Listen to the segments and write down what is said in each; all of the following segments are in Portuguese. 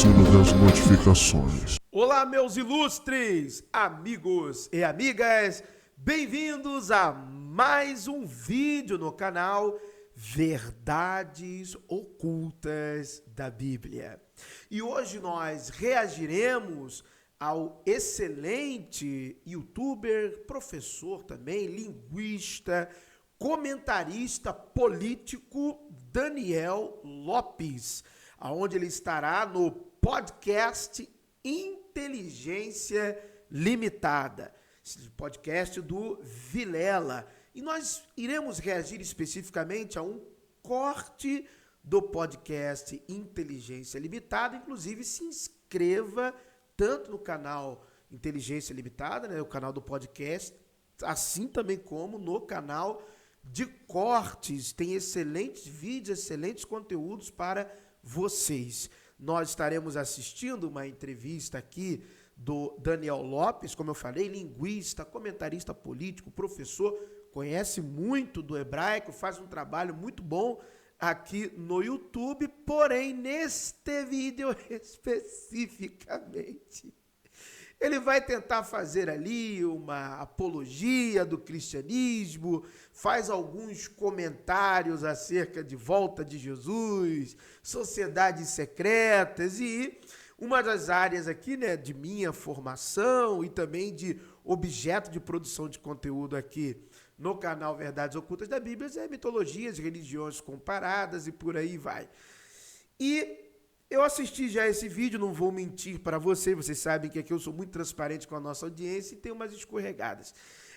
sino das notificações. Olá, meus ilustres amigos e amigas, bem-vindos a mais um vídeo no canal Verdades Ocultas da Bíblia. E hoje nós reagiremos ao excelente youtuber, professor também, linguista, comentarista político Daniel Lopes, aonde ele estará no podcast Inteligência Limitada, esse podcast do Vilela. E nós iremos reagir especificamente a um corte do podcast Inteligência Limitada. Inclusive, se inscreva tanto no canal Inteligência Limitada, né, o canal do podcast, assim também como no canal de cortes. Tem excelentes vídeos, excelentes conteúdos para vocês. Nós estaremos assistindo uma entrevista aqui do Daniel Lopes, como eu falei, linguista, comentarista político, professor, conhece muito do hebraico, faz um trabalho muito bom aqui no YouTube, porém, neste vídeo especificamente, ele vai tentar fazer ali uma apologia do cristianismo, faz alguns comentários acerca de volta de Jesus, sociedades secretas e uma das áreas aqui, né, de minha formação e também de objeto de produção de conteúdo aqui no canal Verdades Ocultas da Bíblia é mitologias, religiões comparadas e por aí vai. E eu assisti já esse vídeo, não vou mentir para vocês sabem que aqui eu sou muito transparente com a nossa audiência e tem umas escorregadas.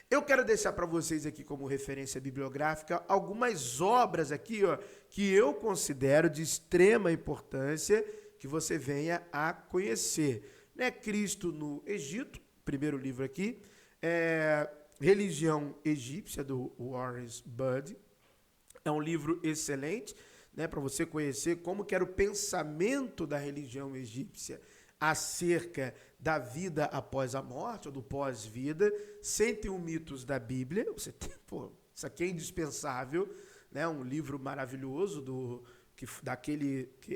Eu quero deixar para vocês aqui como referência bibliográfica algumas obras aqui, ó, que eu considero de extrema importância que você venha a conhecer. Né? Cristo no Egito, primeiro livro aqui, Religião Egípcia, do Warren Budd, é um livro excelente, né, para você conhecer como que era o pensamento da religião egípcia acerca da vida após a morte, ou do pós-vida. 101 mitos da Bíblia. Você tem, isso aqui é indispensável, né, um livro maravilhoso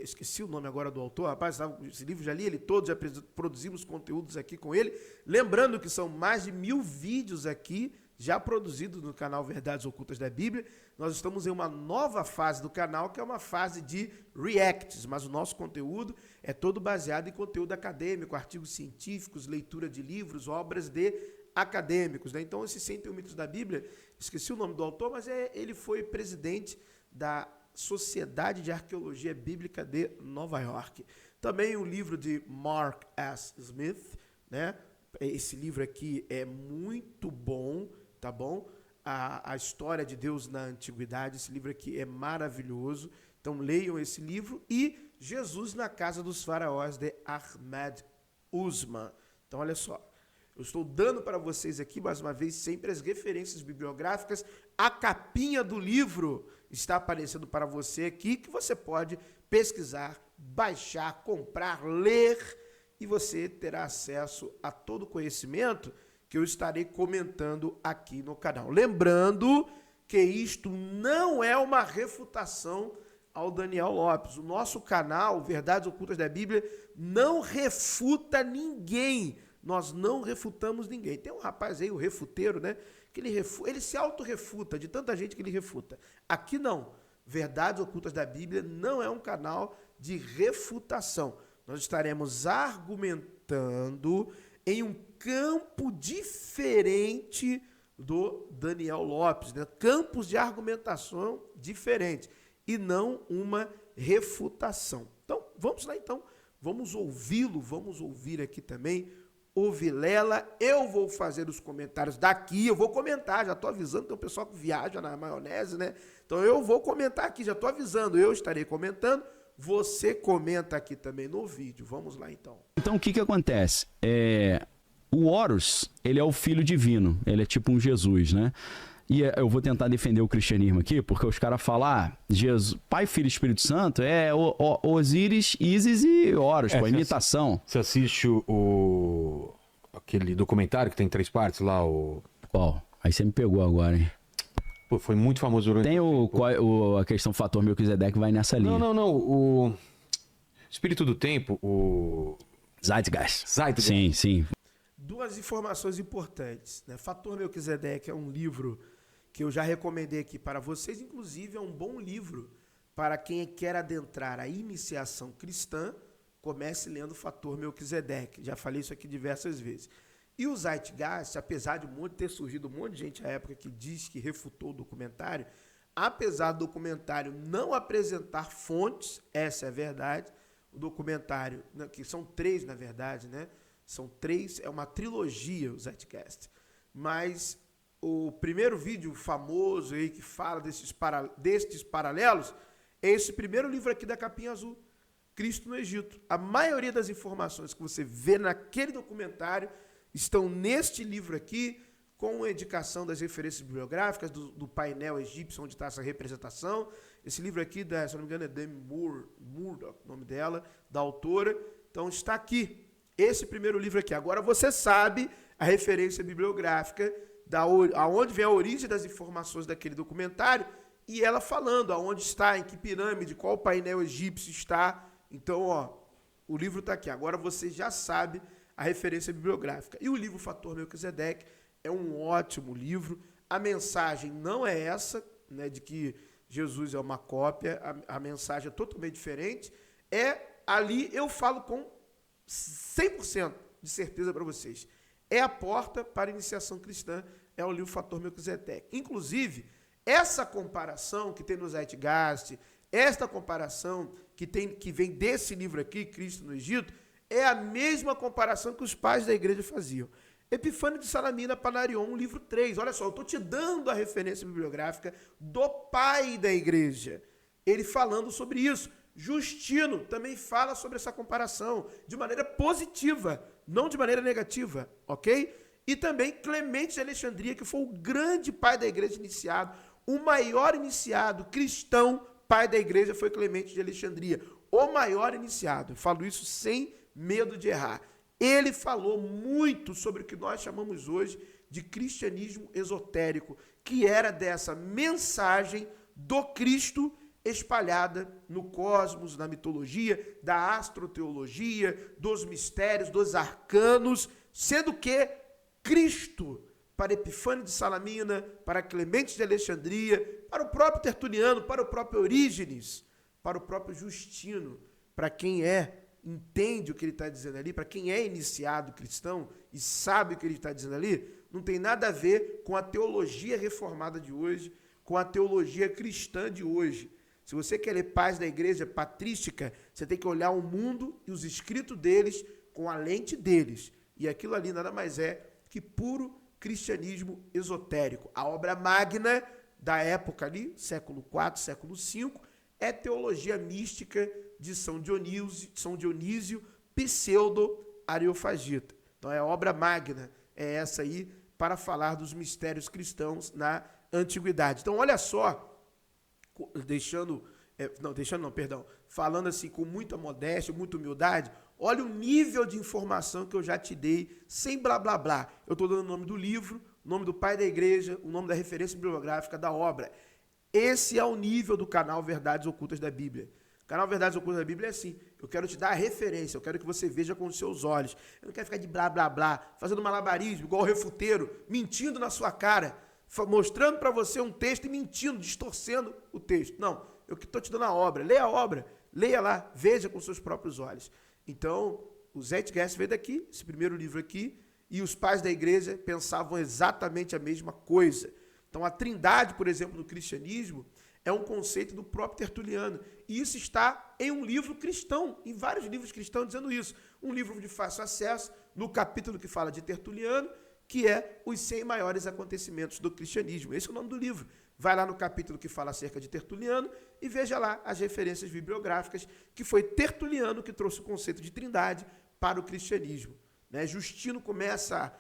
esqueci o nome agora do autor, rapaz, esse livro já li ele todo, já produzimos conteúdos aqui com ele, lembrando que são mais de 1000 vídeos aqui, já produzidos no canal Verdades Ocultas da Bíblia. Nós estamos em uma nova fase do canal, que é uma fase de reacts, mas o nosso conteúdo é todo baseado em conteúdo acadêmico, artigos científicos, leitura de livros, obras de acadêmicos. Né? Então, esses 101 mitos da Bíblia, esqueci o nome do autor, mas ele foi presidente da Sociedade de Arqueologia Bíblica de Nova York. Também o livro de Mark S. Smith, né? Esse livro aqui é muito bom, tá bom? A história de Deus na Antiguidade, esse livro aqui é maravilhoso. Então leiam esse livro. E Jesus na Casa dos Faraós, de Ahmed Usman. Então olha só, eu estou dando para vocês aqui, mais uma vez, sempre as referências bibliográficas. A capinha do livro está aparecendo para você aqui, que você pode pesquisar, baixar, comprar, ler, e você terá acesso a todo o conhecimento que eu estarei comentando aqui no canal. Lembrando que isto não é uma refutação ao Daniel Lopes. O nosso canal, Verdades Ocultas da Bíblia, não refuta ninguém. Nós não refutamos ninguém. Tem um rapaz aí, o refuteiro, né? Que ele se autorrefuta de tanta gente que ele refuta. Aqui não. Verdades Ocultas da Bíblia não é um canal de refutação. Nós estaremos argumentando em um campo diferente do Daniel Lopes, né? Campos de argumentação diferentes e não uma refutação. Então, vamos lá então. Vamos ouvi-lo, vamos ouvir aqui também o Vilela. Eu vou fazer os comentários daqui, eu vou comentar, já estou avisando, tem um pessoal que viaja na maionese, né? Então eu vou comentar aqui, já estou avisando, eu estarei comentando, você comenta aqui também no vídeo. Vamos lá então. Então o que acontece? O Horus, ele é o filho divino, ele é tipo um Jesus, né? E eu vou tentar defender o cristianismo aqui, porque os caras falam, Jesus, Pai, Filho e Espírito Santo é Osíris, Ísis e Horus, pô, imitação. Você assiste aquele documentário que tem 3 partes lá, Qual? Aí você me pegou agora, hein? Pô, foi muito famoso durante... Tem a questão fator Melquisedeque vai nessa linha. Não. Espírito do Tempo, o Zeitgeist. Zeitgeist. Sim, sim. Duas informações importantes, né? Fator Melquisedeque é um livro que eu já recomendei aqui para vocês, inclusive é um bom livro para quem quer adentrar a iniciação cristã, comece lendo Fator Melquisedeque. Já falei isso aqui diversas vezes. E o Zeitgeist, apesar de ter surgido um monte de gente à época que diz que refutou o documentário, apesar do documentário não apresentar fontes, essa é a verdade, o documentário, que são 3 na verdade, né? São 3, é uma trilogia o Zeitgeist. Mas o primeiro vídeo famoso aí que fala destes paralelos é esse primeiro livro aqui da capinha azul, Cristo no Egito. A maioria das informações que você vê naquele documentário estão neste livro aqui, com a indicação das referências bibliográficas, do painel egípcio, onde está essa representação. Esse livro aqui, se não me engano, é Demi Murdoch, o nome dela, da autora. Então está aqui, esse primeiro livro aqui. Agora você sabe a referência bibliográfica, aonde vem a origem das informações daquele documentário, e ela falando aonde está, em que pirâmide, qual painel egípcio está. Então, ó, o livro está aqui. Agora você já sabe a referência bibliográfica. E o livro Fator Melquisedeque é um ótimo livro. A mensagem não é essa, né, de que Jesus é uma cópia. A mensagem é totalmente diferente. Ali eu falo com 100% de certeza para vocês. É a porta para a iniciação cristã, é o livro Fator Melquisedeque. Inclusive, essa comparação que tem no Zeitgeist, esta comparação que vem desse livro aqui, Cristo no Egito, é a mesma comparação que os pais da igreja faziam. Epifânio de Salamina, Panarion, livro 3. Olha só, eu estou te dando a referência bibliográfica do pai da igreja. Ele falando sobre isso. Justino também fala sobre essa comparação de maneira positiva, não de maneira negativa, ok? E também Clemente de Alexandria, que foi o grande pai da igreja iniciado, o maior iniciado cristão pai da igreja foi Clemente de Alexandria, o maior iniciado. Eu falo isso sem medo de errar. Ele falou muito sobre o que nós chamamos hoje de cristianismo esotérico, que era dessa mensagem do Cristo espalhada no cosmos, na mitologia, da astroteologia, dos mistérios, dos arcanos, sendo que Cristo, para Epifânio de Salamina, para Clemente de Alexandria, para o próprio Tertuliano, para o próprio Orígenes, para o próprio Justino, para quem entende o que ele está dizendo ali, para quem é iniciado cristão e sabe o que ele está dizendo ali, não tem nada a ver com a teologia reformada de hoje, com a teologia cristã de hoje. Se você quer ler pais da igreja patrística, você tem que olhar o mundo e os escritos deles com a lente deles. E aquilo ali nada mais é que puro cristianismo esotérico. A obra magna da época ali, século IV, século V, é teologia mística de São Dionísio pseudo-areofagita. Então é a obra magna, é essa aí, para falar dos mistérios cristãos na antiguidade. Então olha só, falando assim com muita modéstia, muita humildade, olha o nível de informação que eu já te dei, sem blá blá blá. Eu estou dando o nome do livro, o nome do pai da igreja, o nome da referência bibliográfica da obra. Esse é o nível do canal Verdades Ocultas da Bíblia. O canal Verdades Ocultas da Bíblia é assim, eu quero te dar a referência, eu quero que você veja com os seus olhos. Eu não quero ficar de blá blá blá, fazendo malabarismo, igual o refuteiro, mentindo na sua cara, mostrando para você um texto e mentindo, distorcendo o texto. Não, eu estou te dando a obra, leia lá, veja com seus próprios olhos. Então, o Zeitgeist veio daqui, esse primeiro livro aqui, e os pais da igreja pensavam exatamente a mesma coisa. Então, a trindade, por exemplo, no cristianismo, é um conceito do próprio Tertuliano. E isso está em um livro cristão, em vários livros cristãos dizendo isso. Um livro de fácil acesso, no capítulo que fala de Tertuliano, que é os 100 maiores acontecimentos do cristianismo. Esse é o nome do livro. Vai lá no capítulo que fala acerca de Tertuliano e veja lá as referências bibliográficas, que foi Tertuliano que trouxe o conceito de trindade para o cristianismo. Né? Justino começa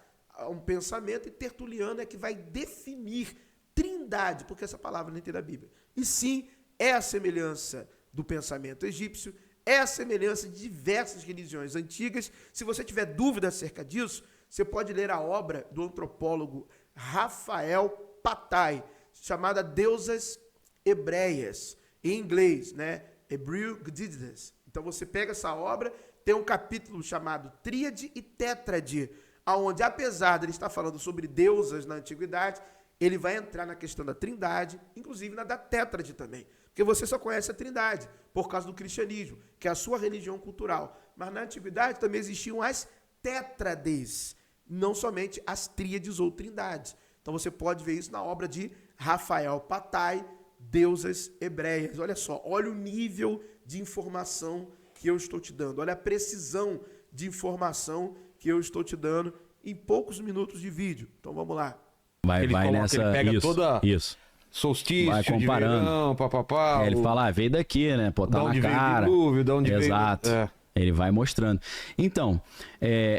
um pensamento e Tertuliano é que vai definir trindade, porque essa palavra nem tem na Bíblia. E sim, é a semelhança do pensamento egípcio, é a semelhança de diversas religiões antigas. Se você tiver dúvida acerca disso, você pode ler a obra do antropólogo Rafael Patai, chamada Deusas Hebreias, em inglês, né? Hebrew Goddesses. Então você pega essa obra, tem um capítulo chamado Tríade e Tétrade, onde, apesar de ele estar falando sobre deusas na antiguidade, ele vai entrar na questão da trindade, inclusive na da tétrade também. Porque você só conhece a trindade por causa do cristianismo, que é a sua religião cultural. Mas na antiguidade também existiam as tétrades, não somente as tríades ou trindades. Então você pode ver isso na obra de Rafael Patai, Deusas Hebreias. Olha só, olha o nível de informação que eu estou te dando. Olha a precisão de informação que eu estou te dando em poucos minutos de vídeo. Então vamos lá. Vai nessa... Ele pega isso, toda isso. solstício, Vai comparando. de verão, papapá. Ele fala, veio daqui, né? Pô, tá Da na onde veio o cara. dilúvio, da onde veio... Exato. É. Ele vai mostrando. Então,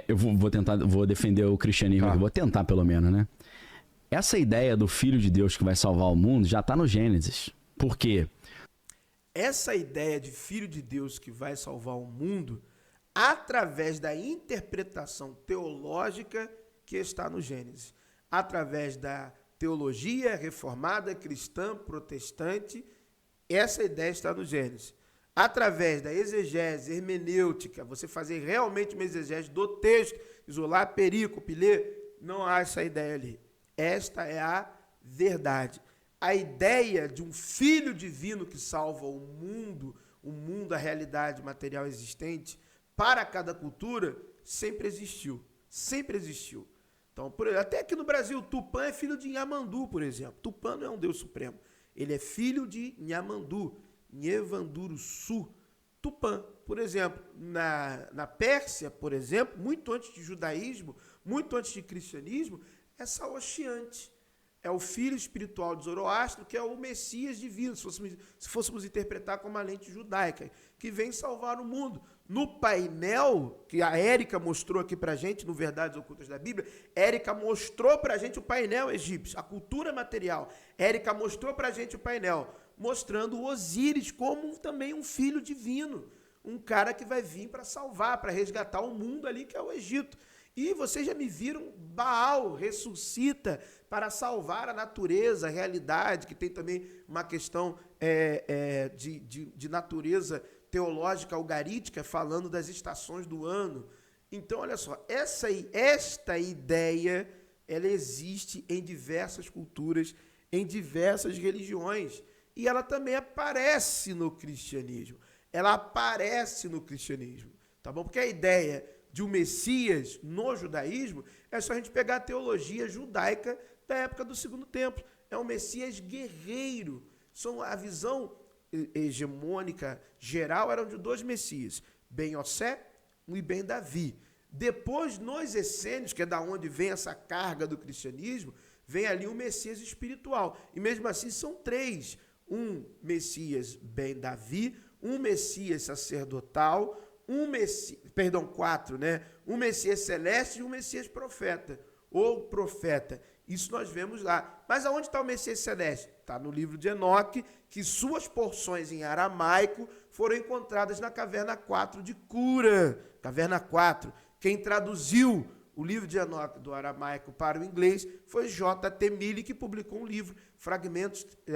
eu vou defender o cristianismo, Tá. vou tentar pelo menos, né? Essa ideia do Filho de Deus que vai salvar o mundo já está no Gênesis. Por quê? Essa ideia de Filho de Deus que vai salvar o mundo, através da interpretação teológica que está no Gênesis, através da teologia reformada, cristã, protestante, essa ideia está no Gênesis. Através da exegese hermenêutica, você fazer realmente uma exegese do texto, isolar perícope, ler, não há essa ideia ali. Esta é a verdade. A ideia de um filho divino que salva o mundo, a realidade material existente, para cada cultura, sempre existiu. Sempre existiu. Então, até aqui no Brasil, Tupã é filho de Nhamandu, por exemplo. Tupã não é um deus supremo. Ele é filho de Nhamandu, Nhevanduruçu. Tupã, por exemplo, na Pérsia, por exemplo, muito antes de judaísmo, muito antes de cristianismo, é Saoshyant. É o filho espiritual de Zoroastro, que é o Messias divino, se fôssemos interpretar com uma lente judaica, que vem salvar o mundo. No painel, que a Érica mostrou aqui pra gente, no Verdades Ocultas da Bíblia, Érica mostrou pra gente o painel egípcio, a cultura material. Érica mostrou pra gente o painel, mostrando o Osíris como também um filho divino, um cara que vai vir para salvar, para resgatar o mundo ali, que é o Egito. E vocês já me viram, Baal ressuscita para salvar a natureza, a realidade, que tem também uma questão de natureza teológica algarítica, falando das estações do ano. Então, olha só, esta ideia, ela existe em diversas culturas, em diversas religiões, e ela também aparece no cristianismo. Ela aparece no cristianismo, tá bom? Porque a ideia de um Messias no judaísmo é só a gente pegar a teologia judaica da época do Segundo Templo. É um Messias guerreiro. A visão hegemônica geral era de dois Messias, Ben Yossé e Ben Davi. Depois, nos essênios, que é da onde vem essa carga do cristianismo, vem ali um Messias espiritual. E mesmo assim são três. Um Messias Ben Davi, um Messias sacerdotal, quatro, né? Um Messias celeste e um Messias profeta, ou profeta. Isso nós vemos lá. Mas aonde está o Messias celeste? Está no livro de Enoque, que suas porções em aramaico foram encontradas na caverna 4 de Cura. Caverna 4. Quem traduziu o livro de Enoque do aramaico para o inglês foi J.T. Mille, que publicou um livro,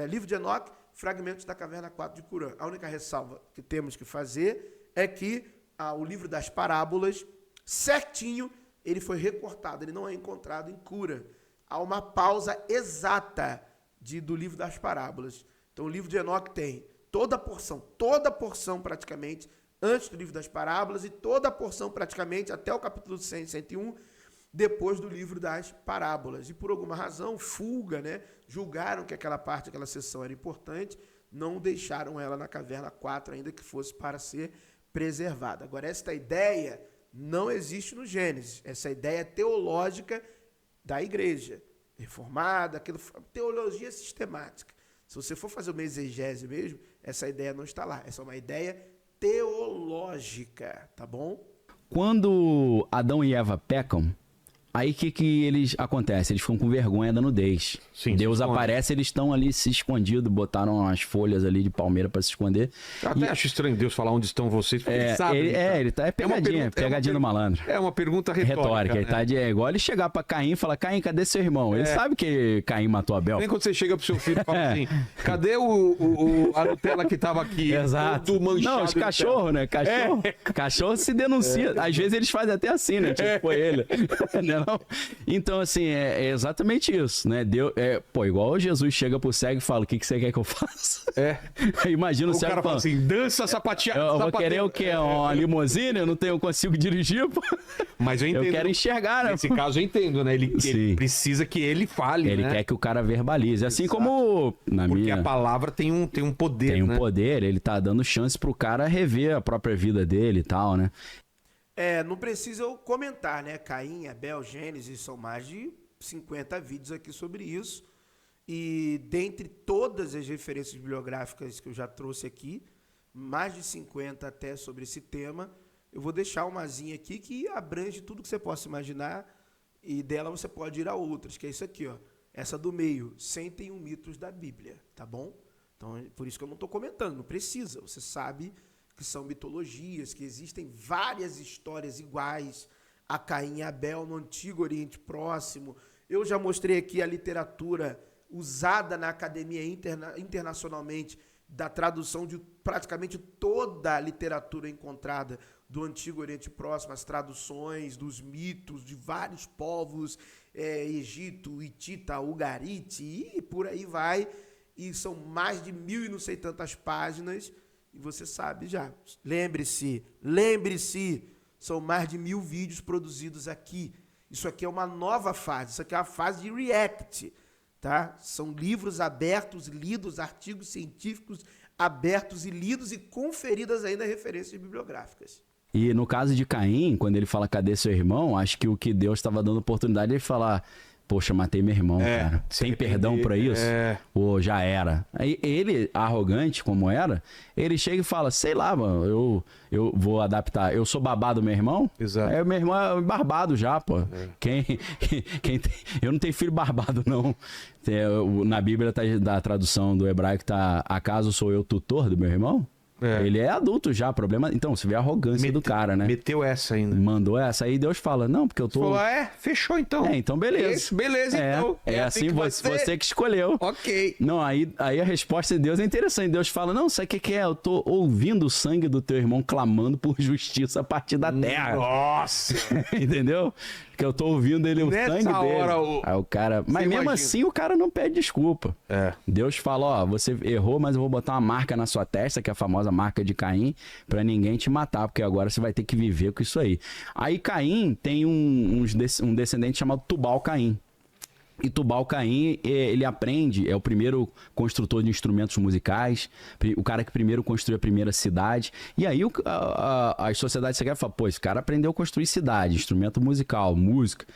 livro de Enoque, Fragmentos da Caverna 4 de Curã. A única ressalva que temos que fazer é que o livro das parábolas, certinho, ele foi recortado, ele não é encontrado em Cura. Há uma pausa exata do livro das parábolas. Então o livro de Enoque tem toda a porção praticamente, antes do livro das parábolas, e toda a porção praticamente até o capítulo 100, 101, depois do livro das parábolas. E por alguma razão, né, julgaram que aquela seção era importante, não deixaram ela na caverna 4, ainda que fosse para ser preservada. Agora, esta ideia não existe no Gênesis. Essa ideia teológica da igreja reformada, teologia sistemática. Se você for fazer uma exegese mesmo, essa ideia não está lá. Essa é uma ideia teológica, tá bom? Quando Adão e Eva pecam, Aí o que eles acontece? Eles ficam com vergonha da nudez. Sim, Deus se esconde. aparece, eles estão ali se escondidos, botaram as folhas ali de palmeira pra se esconder. Eu até acho estranho Deus falar onde estão vocês, porque ele sabe. Ele tá pegadinha do malandro. É uma pergunta retórica. Retórica. Ele né? tá é igual ele chegar pra Caim e falar: Caim, cadê seu irmão? Ele sabe que Caim matou Abel. Nem quando você chega pro seu filho e fala assim: cadê a Nutella que tava aqui? Exato. Todo manchado Não, os de cachorros, né? Cachorro se denuncia. Às vezes eles fazem até assim, né? Tipo, foi ele. Né, não? Então, assim, é exatamente isso, né? Igual Jesus chega pro cego e fala: o que você quer que eu faça? Imagina o O cego cara fala falando, assim: dança sapateada. eu vou querer o quê? Uma limusine? Eu consigo dirigir, pô. Mas eu entendo. Eu quero enxergar, né? Nesse caso eu entendo, né? Ele Sim. precisa que ele fale, Ele né? quer que o cara verbalize. Assim como Porque a palavra tem um poder, tem um né? poder, ele tá dando chance pro cara rever a própria vida dele e tal, né? Não precisa eu comentar, né? Caim, Abel, Gênesis, são mais de 50 vídeos aqui sobre isso. E dentre todas as referências bibliográficas que eu já trouxe aqui, mais de 50 até sobre esse tema, eu vou deixar umazinha aqui que abrange tudo que você possa imaginar e dela você pode ir a outras, que é isso aqui, ó. Essa do meio, 101 mitos da Bíblia, tá bom? Então, por isso que eu não estou comentando, não precisa. Você sabe que são mitologias, que existem várias histórias iguais a Caim e Abel no Antigo Oriente Próximo. Eu já mostrei aqui a literatura usada na academia internacionalmente da tradução de praticamente toda a literatura encontrada do Antigo Oriente Próximo, as traduções dos mitos de vários povos, Egito, Hitita, Ugarite e por aí vai. E são mais de 1.000 e não sei tantas páginas. E você sabe já. Lembre-se, são mais de 1.000 vídeos produzidos aqui. Isso aqui é uma nova fase, isso aqui é a fase de React, tá? São livros abertos, lidos, artigos científicos abertos e lidos e conferidas ainda referências bibliográficas. E no caso de Caim, quando ele fala: cadê seu irmão? Acho que o que Deus estava dando oportunidade é ele falar: poxa, matei meu irmão, cara. Tem perdão pra isso? Ou já era? Aí ele, arrogante como era, ele chega e fala: sei lá, mano, eu vou adaptar. Eu sou babado do meu irmão? Exato. Meu irmão é barbado já, pô. Eu não tenho filho barbado, não. Na Bíblia, da tradução do hebraico, tá: acaso sou eu tutor do meu irmão? Ele é adulto já, problema. Então, você vê a arrogância do cara, né? Meteu essa ainda. Mandou essa. Aí Deus fala: não, porque eu tô. Falou: fechou então. Então beleza. Isso, beleza, então. É assim que vai você que escolheu. Ok. Não, aí a resposta de Deus é interessante. Deus fala: não, sabe o que é? Eu tô ouvindo o sangue do teu irmão clamando por justiça a partir da terra. Nossa! Entendeu? Que eu tô ouvindo ele, o Nessa sangue dele. hora, Aí o cara... Mas mesmo imagina. assim o cara não pede desculpa. Deus fala: ó, você errou, mas eu vou botar uma marca na sua testa, que é a famosa marca de Caim, pra ninguém te matar, porque agora você vai ter que viver com isso aí. Aí Caim tem um descendente chamado Tubal-Caim. E Tubal-Caim, ele aprende, é o primeiro construtor de instrumentos musicais, o cara que primeiro construiu a primeira cidade. E aí as sociedades secretas falam: pô, esse cara aprendeu a construir cidade, instrumento musical, música.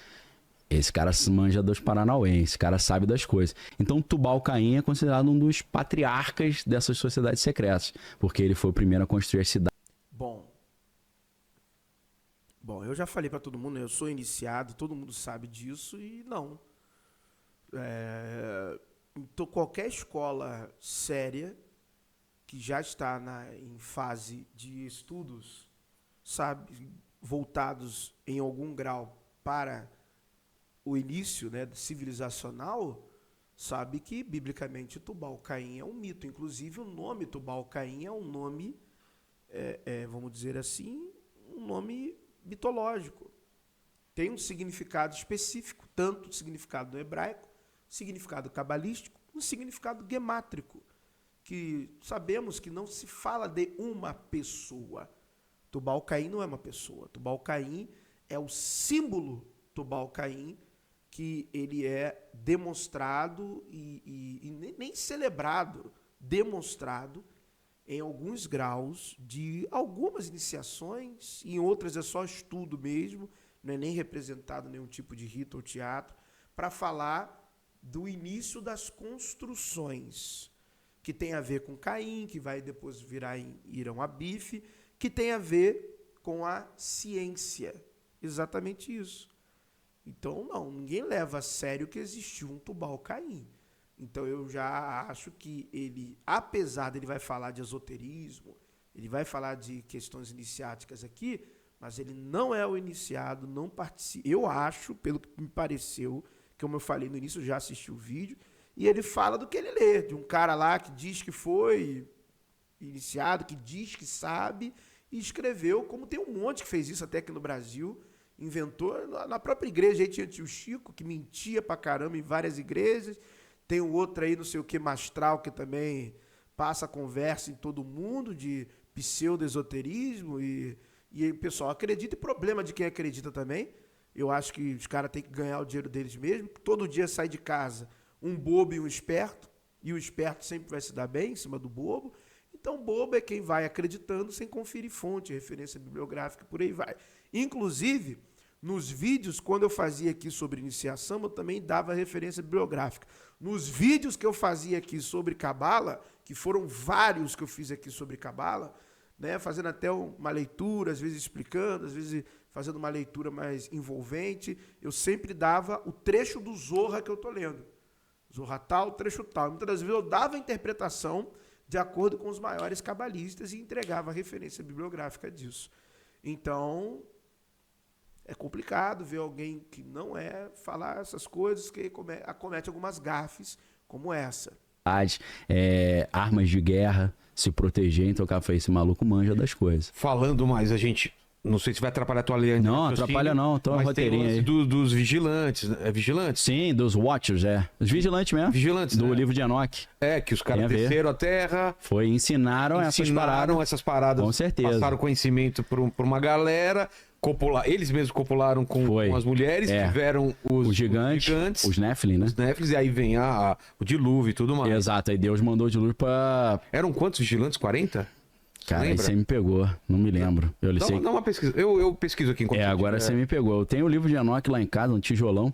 Esse cara se manja dos Paranauê, esse cara sabe das coisas. Então Tubal-Caim é considerado um dos patriarcas dessas sociedades secretas, porque ele foi o primeiro a construir a cidade. Bom, eu já falei para todo mundo, eu sou iniciado, todo mundo sabe disso e não. Então, qualquer escola séria que já está em fase de estudos, sabe, voltados em algum grau para o início, né, civilizacional, sabe que, biblicamente, Tubal-Caim é um mito. Inclusive, o nome Tubal-Caim é um nome, vamos dizer assim, um nome mitológico. Tem um significado específico, tanto o significado no hebraico, significado cabalístico, um significado gemátrico, que sabemos que não se fala de uma pessoa. Tubal-Caim não é uma pessoa. Tubal-Caim é o símbolo Tubal-Caim, que ele é demonstrado e nem celebrado, demonstrado em alguns graus de algumas iniciações, em outras é só estudo mesmo, não é nem representado nenhum tipo de rito ou teatro, para falar do início das construções, que tem a ver com Caim, que vai depois virar em Irão Abife, que tem a ver com a ciência. Exatamente isso. Então, não, ninguém leva a sério que existiu um Tubal-Caim. Então, eu já acho que ele, apesar dele vai falar de esoterismo, ele vai falar de questões iniciáticas aqui, mas ele não é o iniciado, não participa. Eu acho, pelo que me pareceu, como eu falei no início, eu já assisti o vídeo, e ele fala do que ele lê, de um cara lá que diz que foi iniciado, que diz que sabe, e escreveu, como tem um monte que fez isso até aqui no Brasil, inventou, na própria igreja aí tinha o tio Chico, que mentia pra caramba em várias igrejas, tem um outro aí, não sei o que, Mastral, que também passa conversa em todo mundo de pseudo-esoterismo, e aí o pessoal acredita, e problema de quem acredita também. Eu acho que os caras têm que ganhar o dinheiro deles mesmo, todo dia sai de casa um bobo e um esperto, e o esperto sempre vai se dar bem em cima do bobo. Então, bobo é quem vai acreditando sem conferir fonte, referência bibliográfica, por aí vai. Inclusive, nos vídeos, quando eu fazia aqui sobre iniciação, eu também dava referência bibliográfica. Nos vídeos que eu fazia aqui sobre Cabala, que foram vários que eu fiz aqui sobre Cabala, né, fazendo até uma leitura, às vezes explicando, às vezes fazendo uma leitura mais envolvente, eu sempre dava o trecho do Zorra que eu estou lendo. Zorra tal, trecho tal. Muitas das vezes eu dava a interpretação de acordo com os maiores cabalistas e entregava a referência bibliográfica disso. Então, é complicado ver alguém que não é falar essas coisas, que acomete algumas gafes como essa. Armas de guerra, se proteger, então o cara foi, esse maluco manja das coisas. Falando mais, a gente... Não sei se vai atrapalhar a tua linha. Não, atrapalha não, tô mas roteirinho tem o aí. lance dos vigilantes. É vigilantes? Sim, dos Watchers, Os vigilantes mesmo. Vigilantes, do né? livro de Enoch. É, que os caras Tem a ver. desceram a terra. Ensinaram essas paradas. Com certeza. Passaram conhecimento por uma galera. Eles mesmos copularam com as mulheres. Tiveram os gigantes. Os Nephilim, né? Os Nephilim, e aí vem o dilúvio e tudo mais. Exato, aí Deus mandou o dilúvio pra... Eram quantos vigilantes? 40? Cara, aí você me pegou, não me lembro. Dá uma pesquisa. Eu pesquiso aqui enquanto agora você me pegou. Eu tenho o livro de Enoch lá em casa, um tijolão.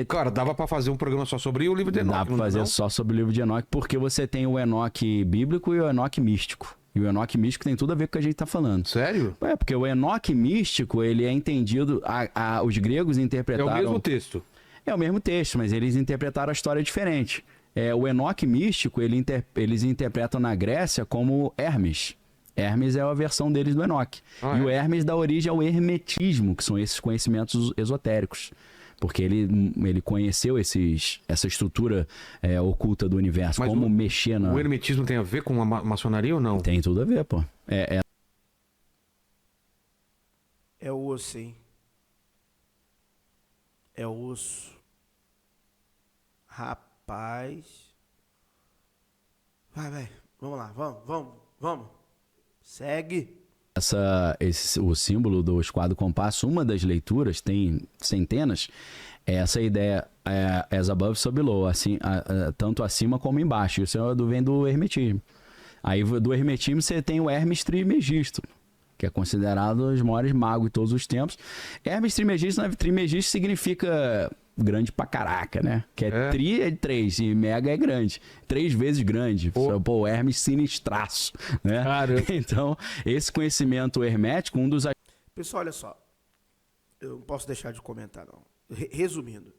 Cara, dava pra fazer um programa só sobre o livro de Enoch. Dá pra fazer só sobre o livro de Enoch, porque você tem o Enoch bíblico e o Enoch místico. E o Enoch místico tem tudo a ver com o que a gente tá falando. Sério? Porque o Enoch místico, ele é entendido... os gregos interpretaram... É o mesmo texto. É o mesmo texto, mas eles interpretaram a história diferente. O Enoch místico, eles interpretam na Grécia como Hermes. Hermes é a versão deles do Enoch. E o Hermes dá origem ao hermetismo, que são esses conhecimentos esotéricos. Porque ele conheceu essa estrutura oculta do universo, mas como mexer na... O hermetismo tem a ver com a maçonaria ou não? Tem tudo a ver, pô. É osso, hein? É osso. Rapaz. Vai. Vamos lá, vamos. Segue. O símbolo do esquadro compasso, uma das leituras, tem centenas, é essa ideia, as above, so below, assim, tanto acima como embaixo. Isso vem do hermetismo. Aí do hermetismo você tem o Hermes Trismegisto, que é considerado os maiores magos de todos os tempos. Hermes Trismegisto, Trismegisto significa grande pra caraca, né? Que tri é de 3 e mega é grande. 3 vezes grande. Pô, Hermes sinistraço, né? Caramba. Então, esse conhecimento hermético, um dos... Pessoal, olha só. Eu não posso deixar de comentar, não. Resumindo.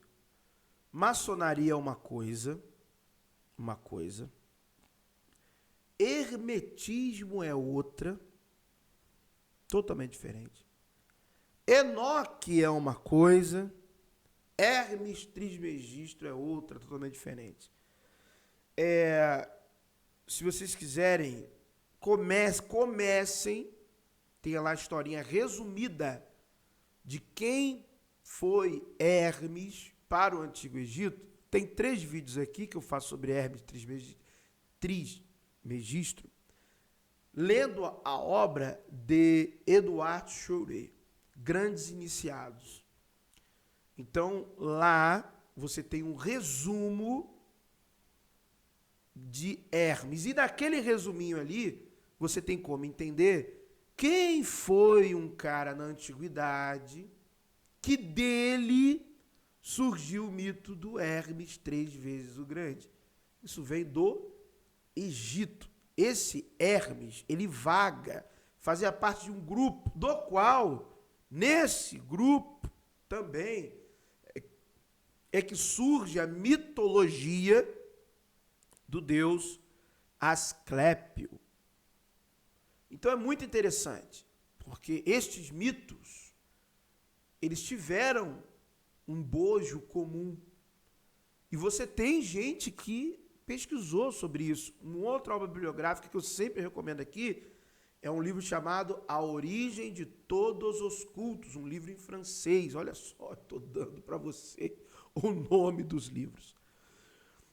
Maçonaria é uma coisa. Hermetismo é outra. Totalmente diferente. Enoque é uma coisa. Hermes Trismegisto é outra, totalmente diferente. Se vocês quiserem, comecem, tem lá a historinha resumida de quem foi Hermes para o Antigo Egito. Tem 3 vídeos aqui que eu faço sobre Hermes Trismegisto, lendo a obra de Eduard Chouret, Grandes Iniciados. Então, lá você tem um resumo de Hermes. E naquele resuminho ali, você tem como entender quem foi um cara na antiguidade que dele surgiu o mito do Hermes 3 vezes o Grande. Isso vem do Egito. Esse Hermes, ele vaga, fazia parte de um grupo, do qual, nesse grupo também, é que surge a mitologia do deus Asclépio. Então é muito interessante, porque estes mitos, eles tiveram um bojo comum. E você tem gente que pesquisou sobre isso. Uma outra obra bibliográfica que eu sempre recomendo aqui é um livro chamado A Origem de Todos os Cultos, um livro em francês. Olha só, estou dando para você o nome dos livros.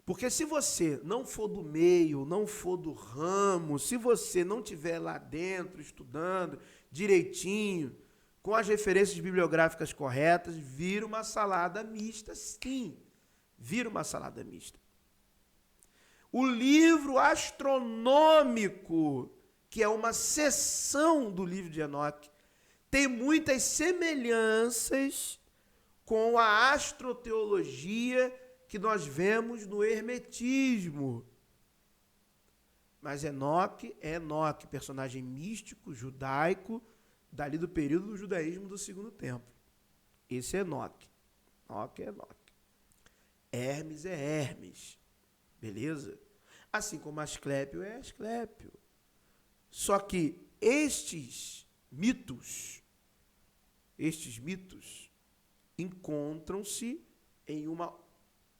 Porque se você não for do meio, não for do ramo, se você não estiver lá dentro estudando direitinho, com as referências bibliográficas corretas, vira uma salada mista, sim. Vira uma salada mista. O livro astronômico, que é uma seção do livro de Enoque, tem muitas semelhanças com a astroteologia que nós vemos no hermetismo. Mas Enoque é Enoque, personagem místico, judaico, dali do período do judaísmo do Segundo Templo. Esse é Enoque. Enoque é Enoque. Hermes é Hermes. Beleza? Assim como Asclépio é Asclépio. Só que estes mitos encontram-se em uma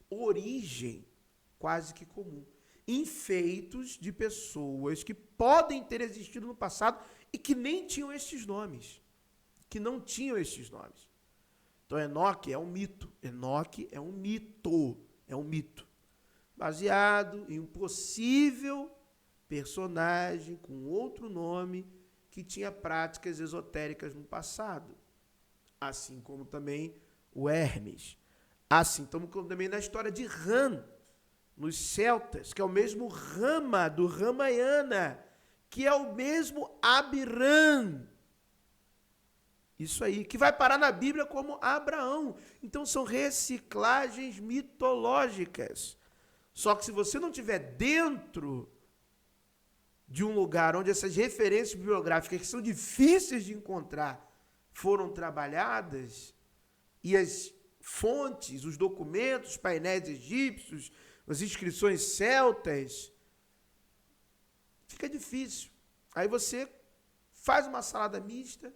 origem quase que comum, em feitos de pessoas que podem ter existido no passado e que nem tinham estes nomes, que não tinham estes nomes. Então Enoque é um mito, Enoque é um mito, baseado em um possível personagem com outro nome que tinha práticas esotéricas no passado, assim como também o Hermes. Assim, estamos também na história de Ran, nos celtas, que é o mesmo Rama, do Ramayana, que é o mesmo Abiram. Isso aí, que vai parar na Bíblia como Abraão. Então, são reciclagens mitológicas. Só que se você não estiver dentro de um lugar onde essas referências bibliográficas, que são difíceis de encontrar, foram trabalhadas, e as fontes, os documentos, os painéis egípcios, as inscrições celtas, fica difícil. Aí você faz uma salada mista,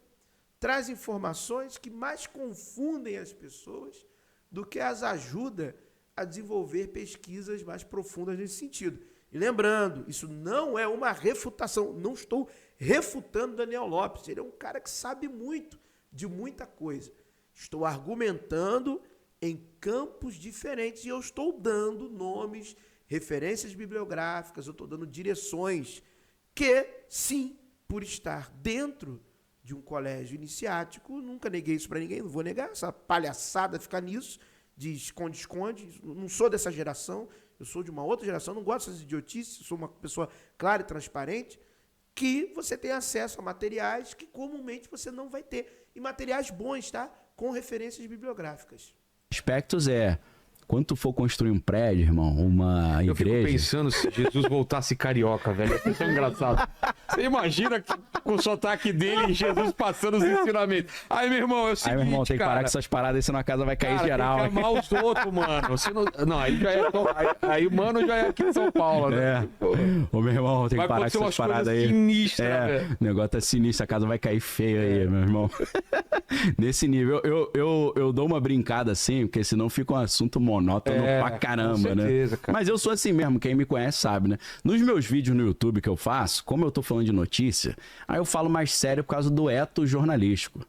traz informações que mais confundem as pessoas do que as ajuda a desenvolver pesquisas mais profundas nesse sentido. E lembrando, isso não é uma refutação, não estou refutando Daniel Lopes, ele é um cara que sabe muito de muita coisa. Estou argumentando em campos diferentes e eu estou dando nomes, referências bibliográficas, eu estou dando direções que, sim, por estar dentro de um colégio iniciático, nunca neguei isso para ninguém, não vou negar, essa palhaçada ficar nisso, de esconde-esconde, não sou dessa geração, eu sou de uma outra geração, não gosto dessas idiotices, sou uma pessoa clara e transparente, que você tem acesso a materiais que comumente você não vai ter, e materiais bons, tá? Com referências bibliográficas. Aspectos quando tu for construir um prédio, irmão, uma igreja... Eu fico pensando se Jesus voltasse carioca, velho. Isso é tão engraçado. Você imagina que, com o sotaque dele e Jesus passando os ensinamentos. Aí, meu irmão, é o seguinte, meu irmão, tem que parar com essas paradas, aí senão a casa vai cair geral. Tem que amar os outros, mano. Você não, aí já é... Aí o mano já é aqui de São Paulo, né? Ô, meu irmão, tem que parar com essas paradas aí. Sinistra, o negócio tá sinistro, a casa vai cair feio aí, meu irmão. Nesse nível, eu dou uma brincada assim, porque senão fica um assunto monótono pra caramba, certeza, né? Cara. Mas eu sou assim mesmo, quem me conhece sabe, né? Nos meus vídeos no YouTube que eu faço, como eu tô falando de notícia, aí eu falo mais sério por causa do eto jornalístico.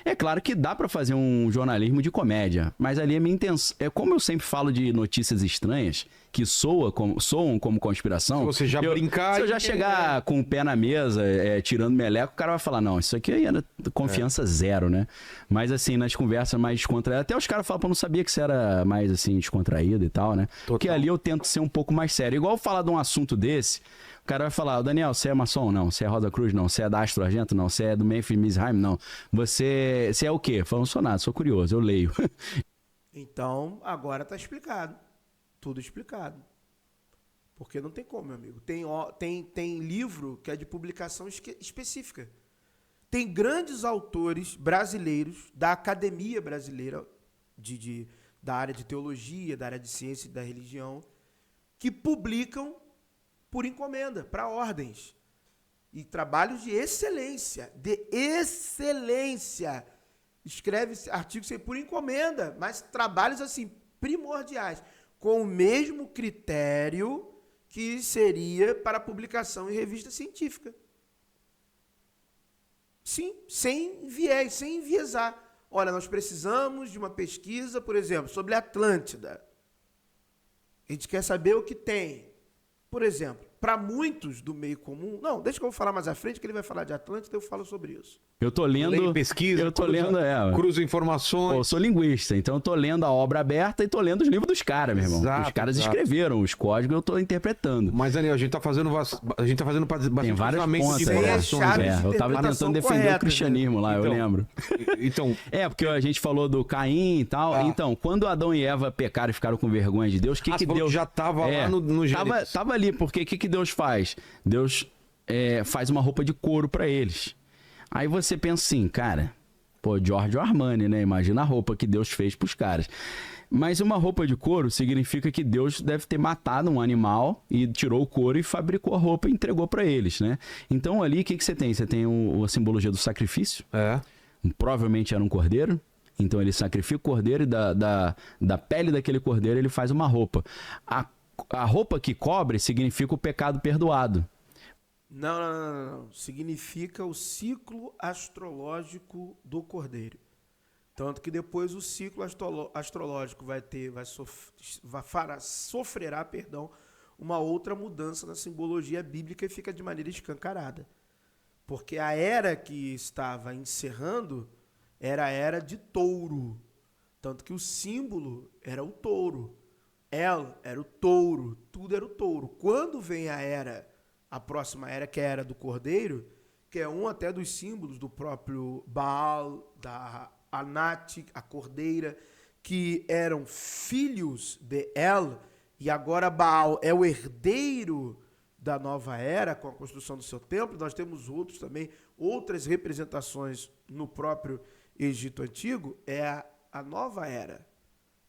É claro que dá pra fazer um jornalismo de comédia, mas ali a minha intenção... Como eu sempre falo de notícias estranhas, que soam como conspiração... Se você já brincar... Se eu já chegar com o pé na mesa, tirando meleco, o cara vai falar, não, isso aqui é confiança zero, né? Mas assim, nas conversas mais descontraídas... Até os caras falam, não sabia que você era mais assim, descontraído e tal, né? Total. Porque ali eu tento ser um pouco mais sério. Igual falar de um assunto desse... O cara vai falar, Daniel, você é maçom? Não. Você é Rosa Cruz? Não. Você é da Astro Argento? Não. Você é do Memphis Mizraim? Não. Você é o quê? Falo, não sou nada, sou curioso, eu leio. Então, agora tá explicado. Tudo explicado. Porque não tem como, meu amigo. Tem livro que é de publicação específica. Tem grandes autores brasileiros, da Academia Brasileira de da área de teologia, da área de ciência e da religião, que publicam por encomenda, para ordens. E trabalhos de excelência, escreve artigos por encomenda, mas trabalhos assim primordiais, com o mesmo critério que seria para publicação em revista científica. Sim, sem viés, sem enviesar. Olha, nós precisamos de uma pesquisa, por exemplo, sobre a Atlântida. A gente quer saber o que tem. Por exemplo, para muitos do meio comum... Não, deixa que eu vou falar mais à frente, que ele vai falar de Atlântida, eu falo sobre isso. Eu tô lendo... Lê pesquisa, eu tô lendo, cruza informações. Pô, eu sou linguista, então eu tô lendo a obra aberta e tô lendo os livros dos caras, meu irmão. Exato, Os caras exato. escreveram os códigos, eu tô interpretando. Mas, Daniel, a gente tá fazendo bastante Tem várias cruzamento pontas, de informações. chaves de eu tava interpretação tentando defender corretas, o cristianismo lá, eu Então, lembro. Então, Porque a gente falou do Caim e tal. Então, quando Adão e Eva pecaram e ficaram com vergonha de Deus, o que você falou Deus... que já tava lá no Gênesis. Tava ali, porque o que Deus faz? Deus faz uma roupa de couro pra eles. Aí você pensa assim, cara, pô, Giorgio Armani, né? Imagina a roupa que Deus fez pros caras. Mas uma roupa de couro significa que Deus deve ter matado um animal e tirou o couro e fabricou a roupa e entregou pra eles, né? Então ali, o que você tem? Você tem a simbologia do sacrifício. Provavelmente era um cordeiro. Então ele sacrifica o cordeiro e da pele daquele cordeiro ele faz uma roupa. A roupa que cobre significa o pecado perdoado. Não. Significa o ciclo astrológico do cordeiro. Tanto que depois o ciclo astrológico sofrerá uma outra mudança na simbologia bíblica e fica de maneira escancarada. Porque a era que estava encerrando era a era de touro. Tanto que o símbolo era o touro. El era o touro, tudo era o touro. Quando vem a próxima era, que é a era do cordeiro, que é um até dos símbolos do próprio Baal, da Anat, a cordeira, que eram filhos de El, e agora Baal é o herdeiro da nova era, com a construção do seu templo. Nós temos outras representações no próprio Egito Antigo, é a nova era.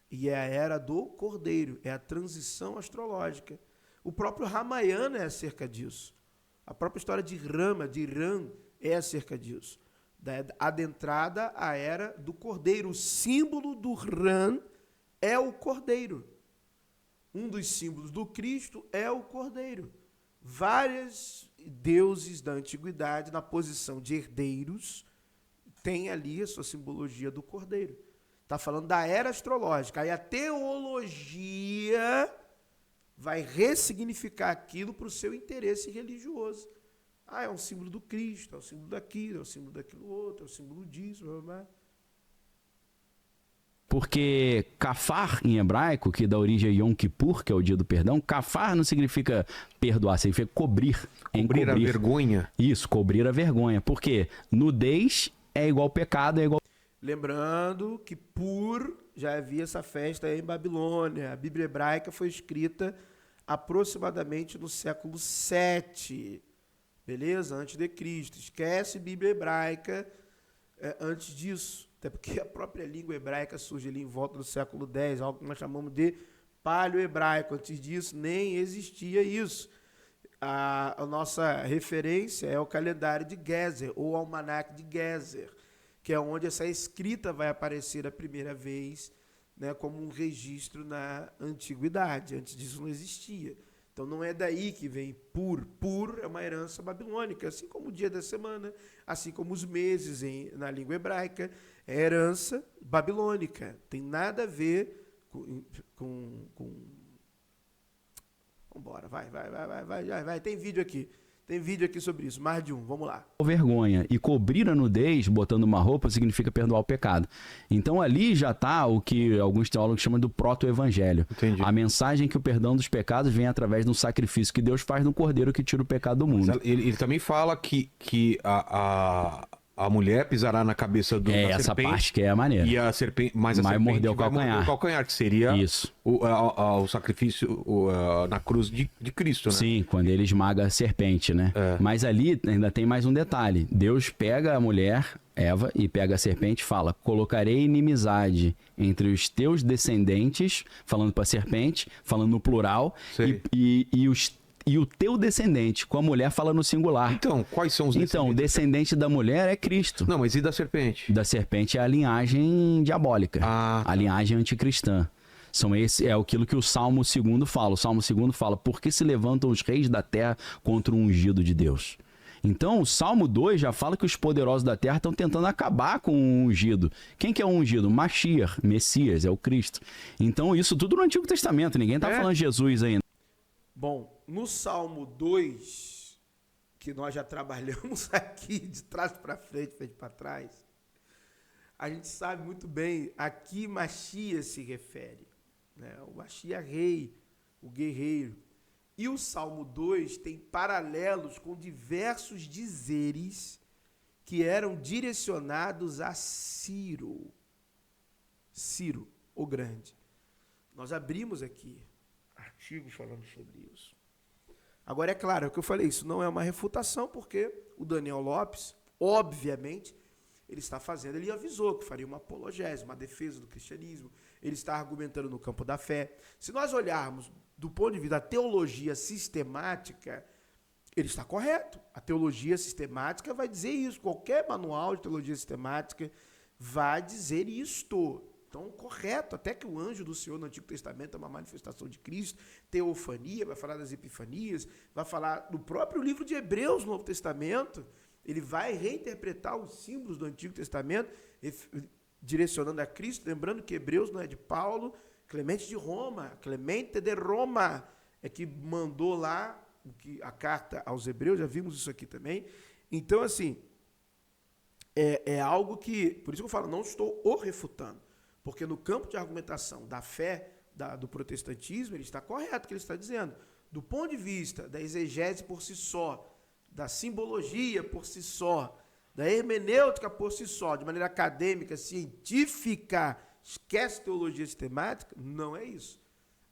E é a era do cordeiro, é a transição astrológica. O próprio Ramayana é acerca disso. A própria história de Rama, de Ram, é acerca disso. Da adentrada à era do cordeiro. O símbolo do Ram é o cordeiro. Um dos símbolos do Cristo é o cordeiro. Vários deuses da antiguidade, na posição de herdeiros, têm ali a sua simbologia do cordeiro. Está falando da era astrológica. Aí a teologia vai ressignificar aquilo para o seu interesse religioso. É um símbolo do Cristo, é um símbolo daquilo, é um símbolo daquilo outro, é um símbolo disso. Blá, blá. Porque kafar em hebraico, que dá origem a Yom Kippur, que é o dia do perdão, kafar não significa perdoar, significa cobrir. Cobrir a vergonha. Isso, cobrir a vergonha. Porque nudez é igual pecado, é igual... Lembrando que já havia essa festa em Babilônia. A Bíblia hebraica foi escrita aproximadamente no século 7, beleza? Antes de Cristo. Esquece Bíblia hebraica antes disso. Até porque a própria língua hebraica surge ali em volta do século 10, algo que nós chamamos de paleo-hebraico. Antes disso, nem existia isso. A nossa referência é o calendário de Gezer, ou almanaque de Gezer, que é onde essa escrita vai aparecer a primeira vez, né, como um registro na antiguidade. Antes disso não existia. Então não é daí que vem Pur. Pur é uma herança babilônica, assim como o dia da semana, assim como os meses na língua hebraica, é herança babilônica. Tem nada a ver com... Vambora, vai. Tem vídeo aqui. Tem vídeo aqui sobre isso, mais de um, vamos lá. Vergonha. E cobrir a nudez, botando uma roupa, significa perdoar o pecado. Então ali já está o que alguns teólogos chamam do proto-evangelho. Entendi. A mensagem que o perdão dos pecados vem através de um sacrifício que Deus faz no cordeiro que tira o pecado do mundo. Ele também fala que a mulher pisará na cabeça da essa serpente. Parte que é a maneira. E a serpente, mas a vai serpente morder o vai calcanhar. morder o calcanhar, que seria Isso. o sacrifício na cruz de Cristo, né? Sim, quando ele esmaga a serpente, né? Mas ali ainda tem mais um detalhe. Deus pega a mulher, Eva, e pega a serpente e fala: colocarei inimizade entre os teus descendentes, falando para a serpente, falando no plural, Sei. e o teu descendente, com a mulher fala no singular. Então, quais são os Então, o descendente da mulher é Cristo. Não, mas e da serpente? Da serpente é a linhagem diabólica, a linhagem anticristã. É aquilo que o Salmo 2 fala. O Salmo 2 fala: por que se levantam os reis da terra contra o ungido de Deus? Então, o Salmo 2 já fala que os poderosos da terra estão tentando acabar com o ungido. Quem que é o ungido? Mashiach, Messias, é o Cristo. Então, isso tudo no Antigo Testamento. Ninguém está falando de Jesus ainda. Bom, no Salmo 2, que nós já trabalhamos aqui de trás para frente para trás, a gente sabe muito bem a que Mashiach se refere. Né? O Mashiach rei, o guerreiro. E o Salmo 2 tem paralelos com diversos dizeres que eram direcionados a Ciro. Ciro, o Grande. Nós abrimos aqui artigos falando sobre isso. Agora, é claro, é o que eu falei, isso não é uma refutação, porque o Daniel Lopes, obviamente, ele está fazendo, ele avisou que faria uma apologese, uma defesa do cristianismo, ele está argumentando no campo da fé. Se nós olharmos do ponto de vista da teologia sistemática, ele está correto. A teologia sistemática vai dizer isso. Qualquer manual de teologia sistemática vai dizer isto. Então, correto. Até que o anjo do Senhor no Antigo Testamento é uma manifestação de Cristo, teofania, vai falar das epifanias, vai falar do próprio livro de Hebreus no Novo Testamento. Ele vai reinterpretar os símbolos do Antigo Testamento, direcionando a Cristo. Lembrando que Hebreus não é de Paulo, Clemente de Roma, Clemente de Roma é que mandou lá a carta aos Hebreus, já vimos isso aqui também. Então, assim, é algo que, por isso que eu falo, não estou o refutando, porque no campo de argumentação da fé, do protestantismo, ele está correto o que ele está dizendo. Do ponto de vista da exegese por si só, da simbologia por si só, da hermenêutica por si só, de maneira acadêmica, científica, esquece teologia sistemática, não é isso.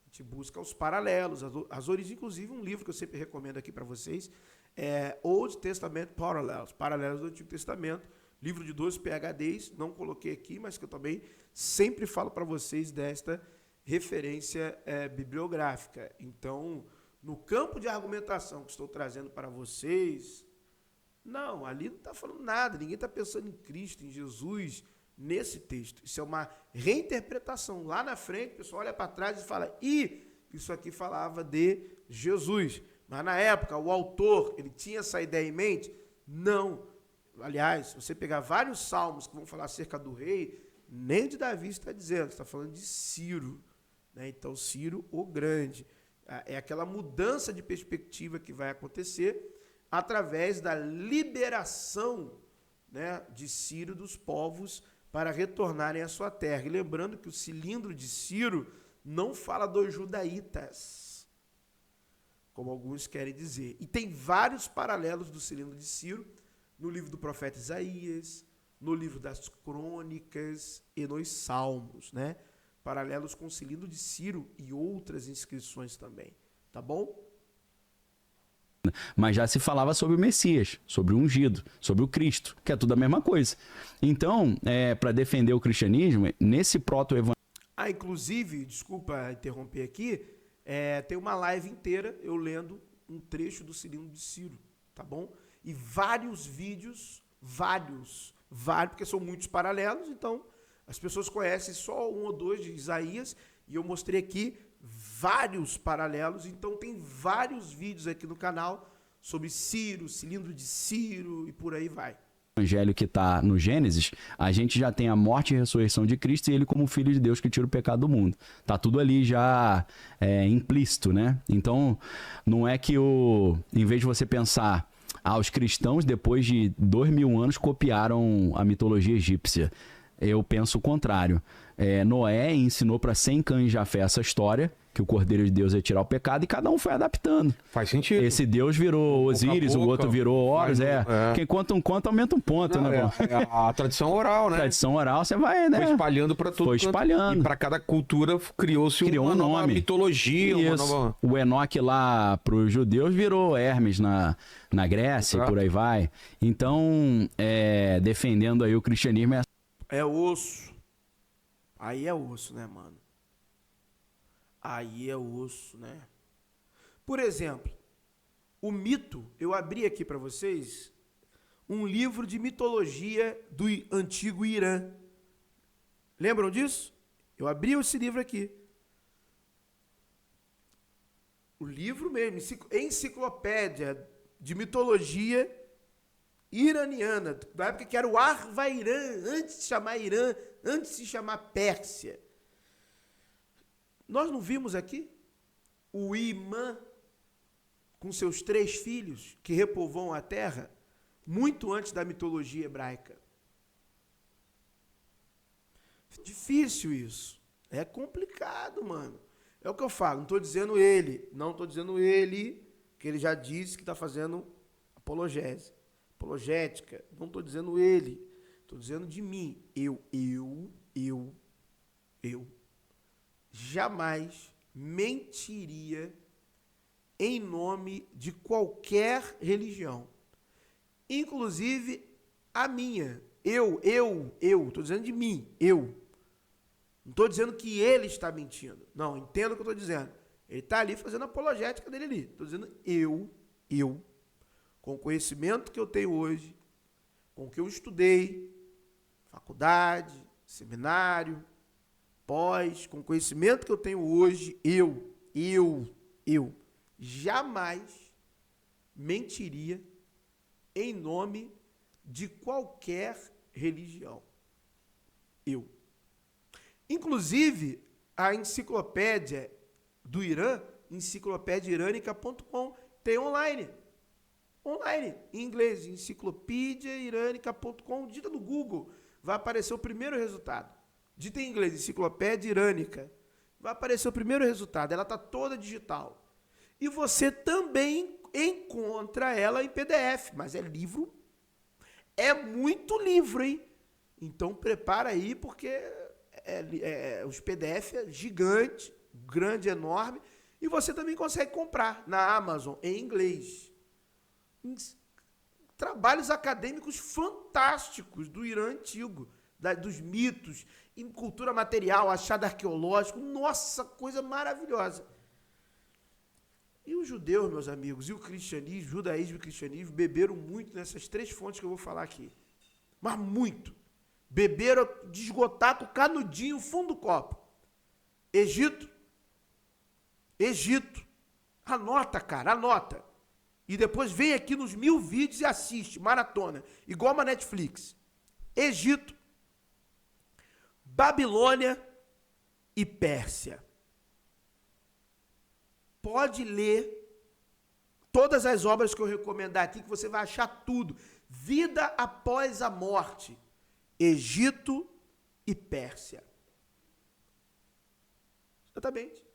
A gente busca os paralelos, as origens, inclusive um livro que eu sempre recomendo aqui para vocês, é Old Testament Parallels, Paralelos do Antigo Testamento, livro de 2 PhDs, não coloquei aqui, mas que eu também sempre falo para vocês desta referência bibliográfica. Então, no campo de argumentação que estou trazendo para vocês, não, ali não está falando nada, ninguém está pensando em Cristo, em Jesus, nesse texto. Isso é uma reinterpretação. Lá na frente, o pessoal olha para trás e fala: isso aqui falava de Jesus. Mas na época, o autor, ele tinha essa ideia em mente? Não. Aliás, se você pegar vários salmos que vão falar acerca do rei, nem de Davi está dizendo, está falando de Ciro. Né? Então, Ciro, o Grande. É aquela mudança de perspectiva que vai acontecer através da liberação, né, de Ciro dos povos para retornarem à sua terra. E lembrando que o cilindro de Ciro não fala dos judaítas, como alguns querem dizer. E tem vários paralelos do cilindro de Ciro no livro do profeta Isaías, no livro das crônicas e nos salmos, né? Paralelos com o cilindro de Ciro e outras inscrições também. Tá bom? Mas já se falava sobre o Messias, sobre o ungido, sobre o Cristo, que é tudo a mesma coisa. Então, para defender o cristianismo, nesse proto-evangelho... Inclusive, desculpa interromper aqui, tem uma live inteira eu lendo um trecho do cilindro de Ciro, tá bom? E vários vídeos, vários, porque são muitos paralelos, então as pessoas conhecem só um ou dois de Isaías, e eu mostrei aqui vários paralelos, então tem vários vídeos aqui no canal sobre Ciro, cilindro de Ciro e por aí vai. O evangelho que está no Gênesis, a gente já tem a morte e a ressurreição de Cristo e ele como filho de Deus que tira o pecado do mundo. Tá tudo ali já implícito, né? Então, não é que em vez de você pensar, os cristãos depois de 2000 anos copiaram a mitologia egípcia. Eu penso o contrário. Noé ensinou para 100 cães de Jafé essa história que o Cordeiro de Deus ia tirar o pecado, e cada um foi adaptando. Faz sentido. Esse Deus virou Osíris, o outro virou Horus, Quem conta um conto, aumenta um ponto, Não, né? Pô? é a tradição oral, né? Tradição oral, você vai, né? Foi espalhando pra tudo. Foi espalhando. E pra cada cultura criou-se Criou uma um nova nome. mitologia, uma Isso. nova... O Enoque lá pros judeus virou Hermes na Grécia, Exato. e por aí vai. Então, defendendo aí o cristianismo, É osso. Aí é osso, né, mano? Aí é osso, né? Por exemplo, o mito, eu abri aqui para vocês um livro de mitologia do antigo Irã. Lembram disso? Eu abri esse livro aqui. O livro mesmo, enciclopédia de mitologia iraniana, da época que era o Arvairã, antes de se chamar Irã, antes de se chamar Pérsia. Nós não vimos aqui o Imã com seus 3 filhos que repovoam a terra muito antes da mitologia hebraica. Difícil isso. É complicado, mano. É o que eu falo, não estou dizendo ele, que ele já disse que está fazendo apologética. Não estou dizendo ele, estou dizendo de mim. Eu jamais mentiria em nome de qualquer religião, inclusive a minha. Estou dizendo de mim, Não estou dizendo que ele está mentindo. Não, entenda o que eu estou dizendo. Ele está ali fazendo a apologética dele ali. Estou dizendo eu, com o conhecimento que eu tenho hoje, com o que eu estudei, faculdade, seminário, pós, com o conhecimento que eu tenho hoje, eu jamais mentiria em nome de qualquer religião. Inclusive, a enciclopédia do Irã, enciclopediairanica.com, tem online, em inglês, enciclopediairanica.com, digita no Google, vai aparecer o primeiro resultado. Digita em inglês, enciclopédia irânica, vai aparecer o primeiro resultado, ela está toda digital. E você também encontra ela em PDF, mas é livro, é muito livro, hein? Então prepara aí, porque os PDF é gigante, grande, enorme, e você também consegue comprar na Amazon, em inglês. Trabalhos acadêmicos fantásticos do Irã antigo, dos mitos, em cultura material, achado arqueológico, nossa, coisa maravilhosa. E os judeus, meus amigos, e o cristianismo, judaísmo e cristianismo, beberam muito nessas 3 fontes que eu vou falar aqui. Mas muito. Beberam de esgotar com o canudinho, fundo do copo. Egito. Anota, cara, anota. E depois vem aqui nos 1000 vídeos e assiste, maratona. Igual uma Netflix. Egito, Babilônia e Pérsia. Pode ler todas as obras que eu recomendar aqui, que você vai achar tudo. Vida após a morte. Egito e Pérsia. Exatamente.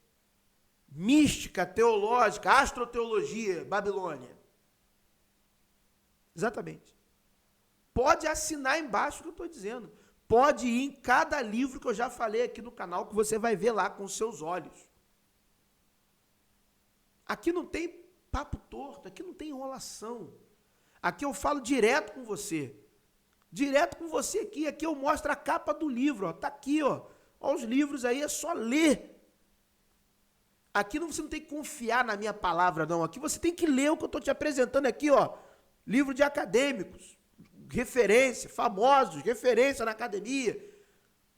Mística, teológica, astroteologia, Babilônia. Exatamente. Pode assinar embaixo o que eu estou dizendo. Pode ir em cada livro que eu já falei aqui no canal, que você vai ver lá com os seus olhos. Aqui não tem papo torto, aqui não tem enrolação. Aqui eu falo direto com você. Direto com você aqui. Aqui eu mostro a capa do livro, ó. Tá aqui, ó. Ó, os livros aí, é só ler. Aqui você não tem que confiar na minha palavra, não. Aqui você tem que ler o que eu estou te apresentando aqui, ó. Livro de acadêmicos, referência, famosos, referência na academia.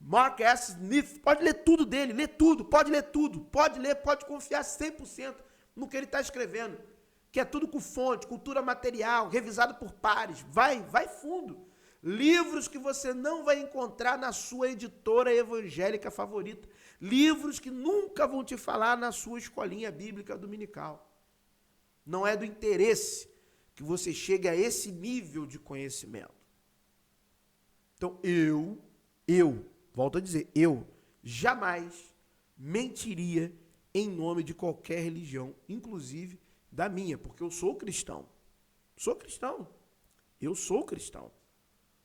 Mark S. Smith, pode ler tudo dele, lê tudo, pode ler tudo. Pode ler, pode confiar 100% no que ele está escrevendo. Que é tudo com fonte, cultura material, revisado por pares. Vai fundo. Livros que você não vai encontrar na sua editora evangélica favorita. Livros que nunca vão te falar na sua escolinha bíblica dominical. Não é do interesse que você chegue a esse nível de conhecimento. Então, volto a dizer, eu jamais mentiria em nome de qualquer religião, inclusive da minha, porque eu sou cristão. Sou cristão. Eu sou cristão.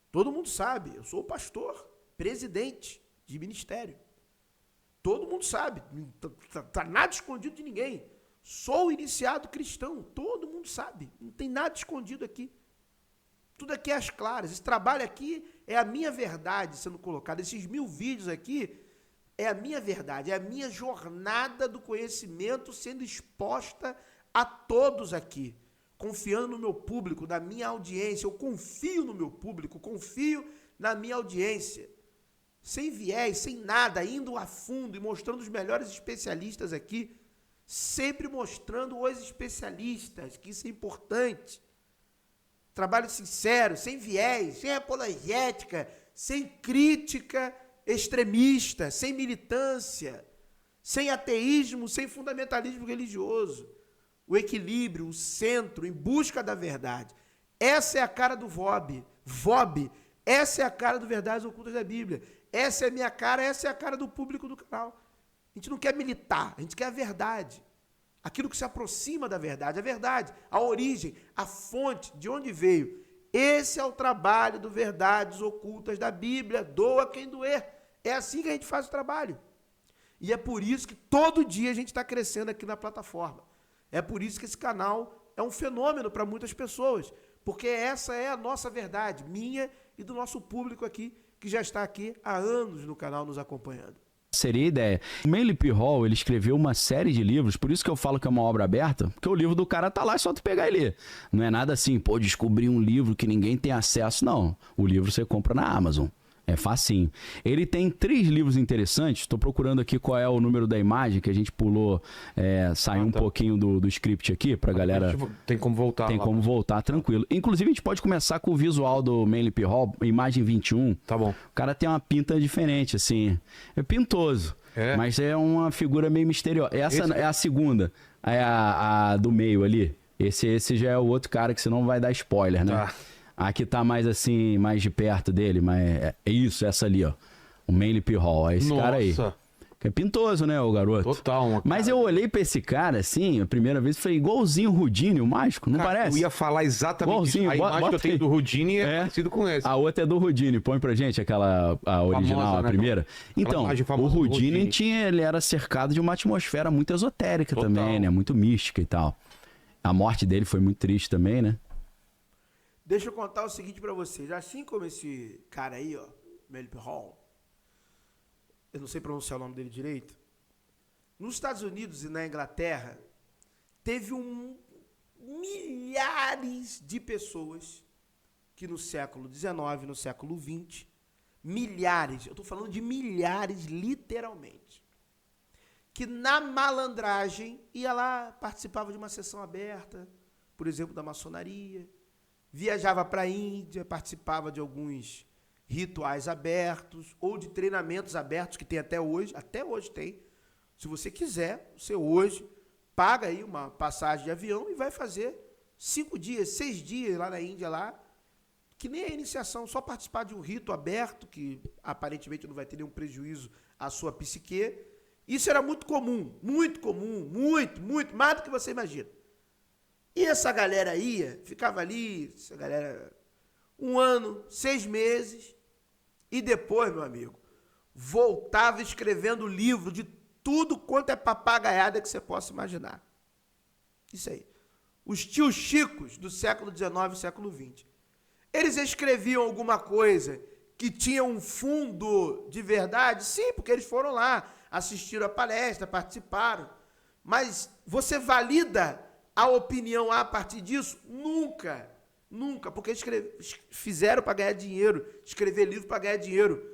Todo mundo sabe, eu sou pastor, presidente de ministério. Todo mundo sabe, não tá nada escondido de ninguém. Sou iniciado cristão, todo mundo sabe, não tem nada escondido aqui. Tudo aqui é às claras. Esse trabalho aqui é a minha verdade sendo colocada. Esses 1000 vídeos aqui é a minha verdade, é a minha jornada do conhecimento sendo exposta a todos aqui. Confiando no meu público, na minha audiência. Eu confio no meu público, confio na minha audiência. Sem viés, sem nada, indo a fundo e mostrando os melhores especialistas aqui. Sempre mostrando os especialistas, que isso é importante. Trabalho sincero, sem viés, sem apologética, sem crítica extremista, sem militância, sem ateísmo, sem fundamentalismo religioso. O equilíbrio, o centro, em busca da verdade. Essa é a cara do VOB. VOB, essa é a cara do Verdades Ocultas da Bíblia. Essa é a minha cara, essa é a cara do público do canal. A gente não quer militar, a gente quer a verdade. Aquilo que se aproxima da verdade, a origem, a fonte, de onde veio. Esse é o trabalho do Verdades Ocultas da Bíblia. Doa quem doer. É assim que a gente faz o trabalho. E é por isso que todo dia a gente está crescendo aqui na plataforma. É por isso que esse canal é um fenômeno para muitas pessoas. Porque essa é a nossa verdade, minha e do nosso público aqui, que já está aqui há anos no canal nos acompanhando. Seria a ideia. O Manly P. Hall, ele escreveu uma série de livros, por isso que eu falo que é uma obra aberta, porque o livro do cara tá lá, é só tu pegar e ler. Não é nada assim, pô, descobri um livro que ninguém tem acesso. Não, o livro você compra na Amazon. É facinho. Ele tem 3 livros interessantes. Estou procurando aqui qual é o número da imagem, que a gente pulou, saiu um pouquinho do script aqui, pra galera... Tem como voltar Tem lá. como voltar, tranquilo. Inclusive, a gente pode começar com o visual do Manly P. Hall, imagem 21. Tá bom. O cara tem uma pinta diferente, assim. É pintoso. É. Mas é uma figura meio misteriosa. Essa é a segunda. É a do meio ali. Esse já é o outro cara que você não vai dar spoiler, né? Tá. A que tá mais assim, mais de perto dele, mas é isso, essa ali, ó. O Manly P. Hall, é esse cara aí. Nossa. Que é pintoso, né, o garoto? Total. Mas eu olhei pra esse cara, assim, a primeira vez, e falei, igualzinho o Houdini, o mágico, não Cara, parece? eu ia falar exatamente isso. Igualzinho, A imagem que bota eu tenho aí. do Houdini é É. parecido com esse. A outra é do Houdini, põe pra gente a original, Famosa, a né, primeira. aquela Então, imagem o famosa do Houdini, Houdini. ele era cercado de uma atmosfera muito esotérica Total. também, né? Muito mística e tal. A morte dele foi muito triste também, né? Deixa eu contar o seguinte para vocês. Assim como esse cara aí, ó, Manly P. Hall, eu não sei pronunciar o nome dele direito, nos Estados Unidos e na Inglaterra, teve milhares de pessoas que no século XIX, no século XX, milhares, eu estou falando de milhares literalmente, que na malandragem ia lá, participava de uma sessão aberta, por exemplo, da maçonaria, viajava para a Índia, participava de alguns rituais abertos ou de treinamentos abertos que tem até hoje tem. Se você quiser, você hoje paga aí uma passagem de avião e vai fazer 5 dias, 6 dias lá na Índia, lá, que nem a iniciação, só participar de um rito aberto, que aparentemente não vai ter nenhum prejuízo à sua psique. Isso era muito comum, muito, mais do que você imagina. E essa galera ficava ali, essa galera, 1 ano, 6 meses, e depois, meu amigo, voltava escrevendo livro de tudo quanto é papagaiada que você possa imaginar. Isso aí. Os tios Chicos do século XIX e século XX. Eles escreviam alguma coisa que tinha um fundo de verdade? Sim, porque eles foram lá, assistiram a palestra, participaram. Mas você valida a opinião a partir disso? Nunca. Porque fizeram para ganhar dinheiro, escrever livro para ganhar dinheiro.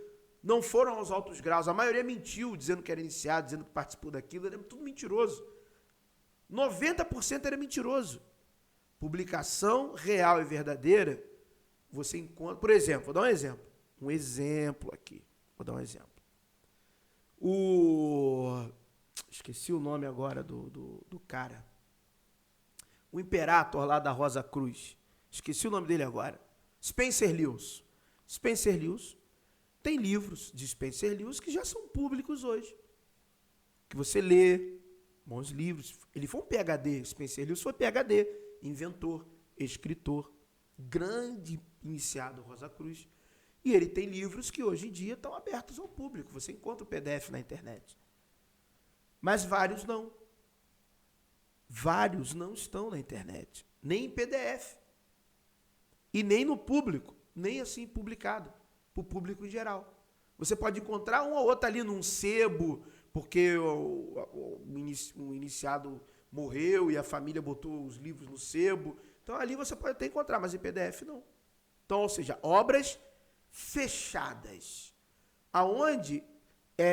Não foram aos altos graus. A maioria mentiu, dizendo que era iniciado, dizendo que participou daquilo. Era tudo mentiroso. 90% era mentiroso. Publicação real e verdadeira, você encontra... Por exemplo, vou dar um exemplo. Um exemplo aqui. Vou dar um exemplo. Esqueci o nome agora do cara. O Imperator lá da Rosa Cruz. Esqueci o nome dele agora. Spencer Lewis. Spencer Lewis tem livros de Spencer Lewis que já são públicos hoje. Que você lê, Bons livros. Ele foi um PhD, Spencer Lewis foi PhD, inventor, escritor, grande iniciado Rosa Cruz. E ele tem livros que hoje em dia estão abertos ao público. Você encontra o PDF na internet. Mas vários não. Vários não estão na internet. Nem em PDF. E nem no público. Nem assim publicado. Para o público em geral. Você pode encontrar um ou outro ali num sebo, porque o iniciado morreu e a família botou os livros no sebo. Então ali você pode até encontrar, mas em PDF não. Então, ou seja, obras fechadas. Aonde,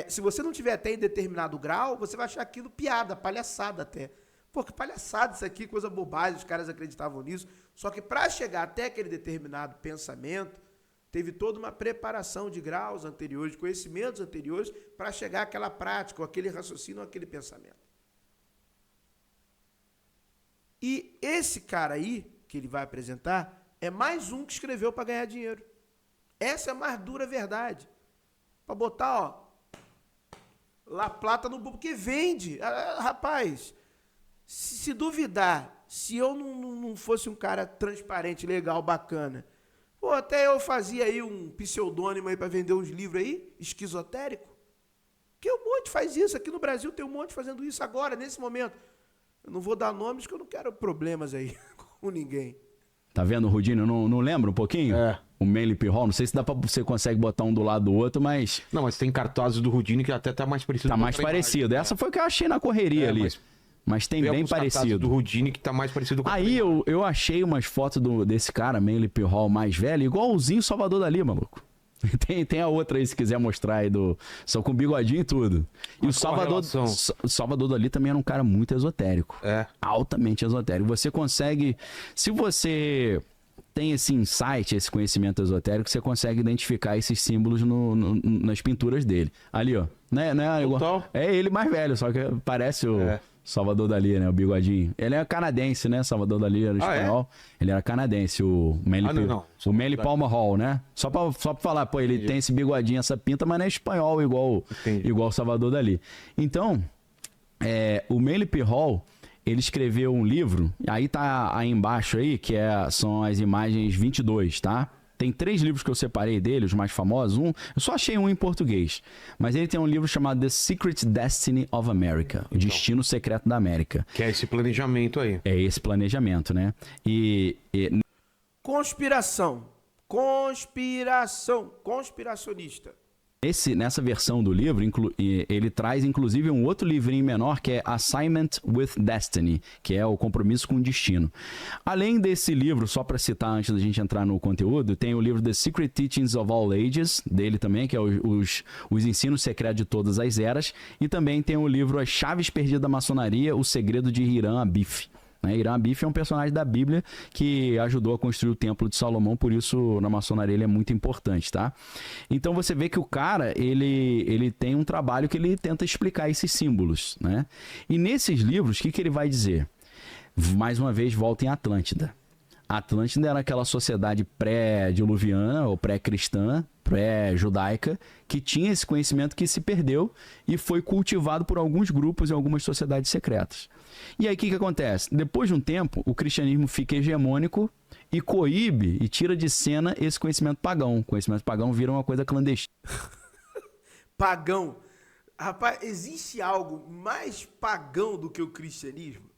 se você não tiver até em determinado grau, você vai achar aquilo piada, palhaçada até. Pô, que palhaçada isso aqui, coisa bobagem, os caras acreditavam nisso. Só que para chegar até aquele determinado pensamento, teve toda uma preparação de graus anteriores, de conhecimentos anteriores, para chegar àquela prática, ou aquele raciocínio, ou aquele pensamento. E esse cara aí, que ele vai apresentar, é mais um que escreveu para ganhar dinheiro. Essa é a mais dura verdade. Para botar, ó, La Plata no bubo, porque vende. Rapaz, se duvidar, se eu não fosse um cara transparente, legal, bacana, pô, até eu fazia aí um pseudônimo aí para vender uns livros aí, esquizotérico. Que um monte faz isso. Aqui no Brasil tem um monte fazendo isso agora, nesse momento. Eu não vou dar nomes, que eu não quero problemas aí com ninguém. Tá vendo, Rudinho? Não lembra um pouquinho? O Manly P. Hall. Não sei se você consegue botar um do lado do outro, mas... Não, mas tem cartazes do Rudinho que até tá mais parecido. Tá mais parecido. Essa foi que eu achei na correria ali. Mas tem bem parecido. Do Rudini que tá mais parecido com aí eu achei umas fotos desse cara, Manly P. Hall, mais velho, igualzinho o Salvador Dali, maluco. Tem a outra aí, se quiser mostrar aí, só com bigodinho e tudo. E o Salvador Dali também era um cara muito esotérico. Altamente esotérico. Você consegue... Se você tem esse insight, esse conhecimento esotérico, você consegue identificar esses símbolos nas pinturas dele. Ali, ó. Não é igual... É ele mais velho, só que parece o... Salvador Dali, né? O bigodinho. Ele é canadense, né? Salvador Dali era espanhol. Ele era canadense, o Manly Palmer Hall, né? Só pra falar, pô, ele tem esse bigodinho, essa pinta, mas não é espanhol igual o Salvador Dali. Então, o Manly P. Hall, ele escreveu um livro, aí tá aí embaixo aí, que são as imagens 22, tá? Tem 3 livros que eu separei dele, os mais famosos. Eu só achei um em português. Mas ele tem um livro chamado The Secret Destiny of America. O Destino Secreto da América. Que é esse planejamento aí. É esse planejamento, né? Conspiração. Conspiracionista. Nessa versão do livro, ele traz inclusive um outro livrinho menor que é Assignment with Destiny, que é o compromisso com o destino. Além desse livro, só para citar antes da gente entrar no conteúdo, tem o livro The Secret Teachings of All Ages, dele também, que é os ensinos secretos de todas as eras, e também tem o livro As Chaves Perdidas da Maçonaria, o segredo de Hiram Abif. Hiram Abif é um personagem da Bíblia que ajudou a construir o Templo de Salomão, por isso na maçonaria ele é muito importante, tá? Então você vê que o cara, ele tem um trabalho que ele tenta explicar esses símbolos, né? E nesses livros, o que ele vai dizer? Mais uma vez, volta em Atlântida. Atlântida era aquela sociedade pré-diluviana ou pré-cristã, pré-judaica, que tinha esse conhecimento que se perdeu e foi cultivado por alguns grupos e algumas sociedades secretas. E aí o que acontece? Depois de um tempo, o cristianismo fica hegemônico e coíbe e tira de cena esse conhecimento pagão. O conhecimento pagão vira uma coisa clandestina. Pagão. Rapaz, existe algo mais pagão do que o cristianismo?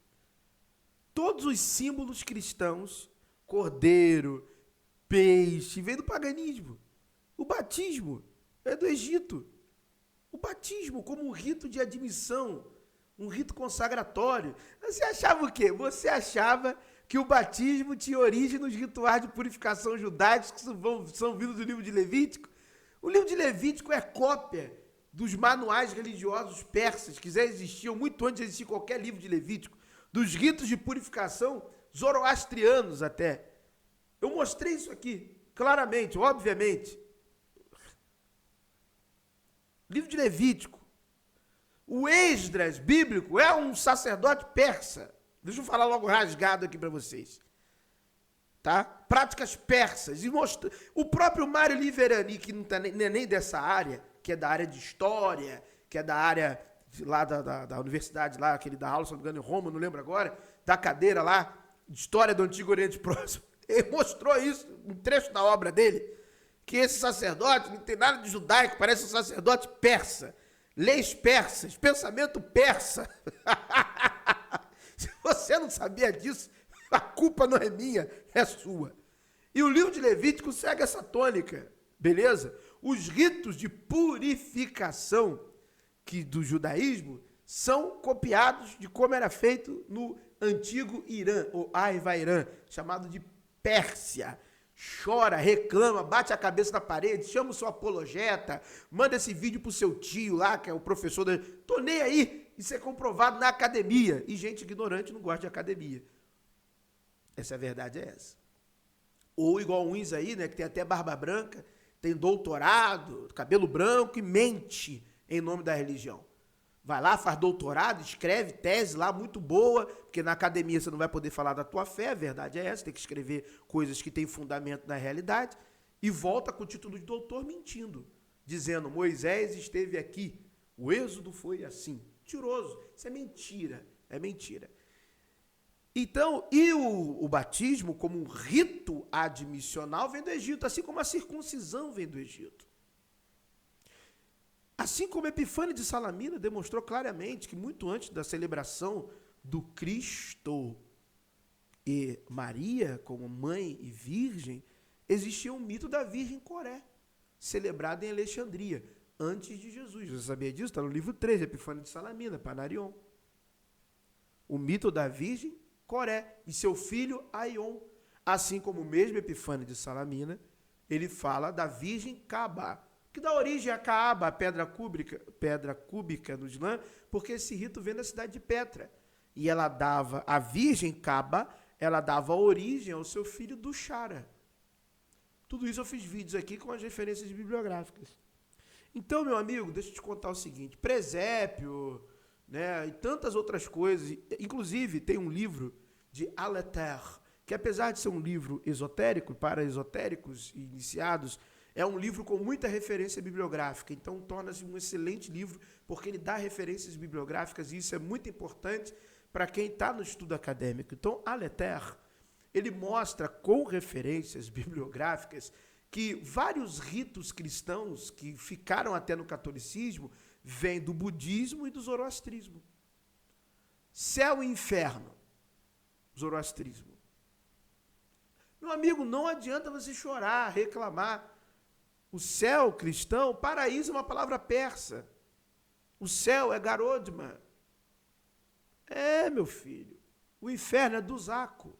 Todos os símbolos cristãos, cordeiro, peixe, vem do paganismo. O batismo é do Egito. O batismo como um rito de admissão, um rito consagratório. Você achava o quê? Você achava que o batismo tinha origem nos rituais de purificação judaicos que são vindos do livro de Levítico? O livro de Levítico é cópia dos manuais religiosos persas que já existiam muito antes de existir qualquer livro de Levítico, dos ritos de purificação zoroastrianos até. Eu mostrei isso aqui, claramente, obviamente. Livro de Levítico. O Esdras bíblico é um sacerdote persa. Deixa eu falar logo rasgado aqui para vocês. Tá? Práticas persas. E o próprio Mário Liverani, que não é nem dessa área, que é da área de história, que é da área lá da universidade, lá, aquele da aula, se não me engano, em Roma, não lembro agora, da cadeira lá, de História do Antigo Oriente Próximo. Ele mostrou isso, um trecho da obra dele, que esse sacerdote não tem nada de judaico, parece um sacerdote persa, leis persas, pensamento persa. Se você não sabia disso, a culpa não é minha, é sua. E o livro de Levítico segue essa tônica, beleza? Os ritos de purificação do judaísmo são copiados de como era feito no antigo Irã, ou Irã, chamado de Pérsia. Chora, reclama, bate a cabeça na parede, chama o seu apologeta, manda esse vídeo pro seu tio lá, que é o professor da... Tô nem aí, isso é comprovado na academia. E gente ignorante não gosta de academia. Essa verdade é essa. Ou igual uns aí, né, que tem até barba branca, tem doutorado, cabelo branco e mente em nome da religião. Vai lá, faz doutorado, escreve tese lá muito boa, porque na academia você não vai poder falar da tua fé, a verdade é essa, tem que escrever coisas que têm fundamento na realidade, e volta com o título de doutor mentindo, dizendo, Moisés esteve aqui, o êxodo foi assim. Mentiroso, isso é mentira, é mentira. Então, e o batismo como um rito admissional vem do Egito, assim como a circuncisão vem do Egito. Assim como Epifânio de Salamina demonstrou claramente que muito antes da celebração do Cristo e Maria como mãe e virgem, existia um mito da Virgem Coré, celebrado em Alexandria, antes de Jesus. Você sabia disso? Está no livro 3, Epifânio de Salamina, Panarion. O mito da Virgem Coré e seu filho Aion. Assim como o mesmo Epifânio de Salamina, ele fala da Virgem Caba, que dá origem a Caaba, a pedra cúbica no Islã, porque esse rito vem da cidade de Petra. E ela dava, a Virgem Caba, ela dava origem ao seu filho Dushara. Tudo isso eu fiz vídeos aqui com as referências bibliográficas. Então, meu amigo, deixa eu te contar o seguinte, presépio, né, e tantas outras coisas, inclusive tem um livro de Aleter, que apesar de ser um livro esotérico, para esotéricos e iniciados, é um livro com muita referência bibliográfica, então torna-se um excelente livro, porque ele dá referências bibliográficas, e isso é muito importante para quem está no estudo acadêmico. Então, Aleter, ele mostra com referências bibliográficas que vários ritos cristãos que ficaram até no catolicismo vêm do budismo e do zoroastrismo. Céu e inferno, zoroastrismo. Meu amigo, não adianta você chorar, reclamar. O céu cristão, paraíso é uma palavra persa. O céu é Garodma. É, meu filho. O inferno é Duzaco.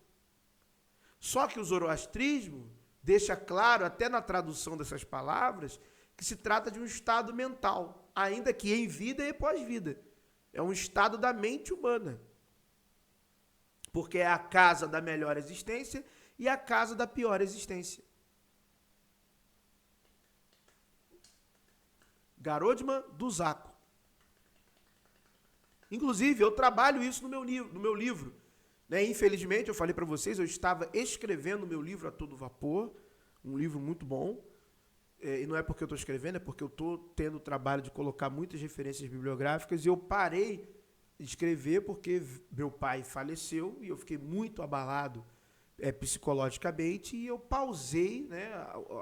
Só que o zoroastrismo deixa claro, até na tradução dessas palavras, que se trata de um estado mental, ainda que em vida e pós-vida. É um estado da mente humana. Porque é a casa da melhor existência e a casa da pior existência. Garodma Duzaco. Inclusive, eu trabalho isso no meu livro. Né? Infelizmente, eu falei para vocês, eu estava escrevendo o meu livro a todo vapor, um livro muito bom, e não é porque eu estou escrevendo, é porque eu estou tendo o trabalho de colocar muitas referências bibliográficas, e eu parei de escrever porque meu pai faleceu, e eu fiquei muito abalado psicologicamente, e eu pausei, né,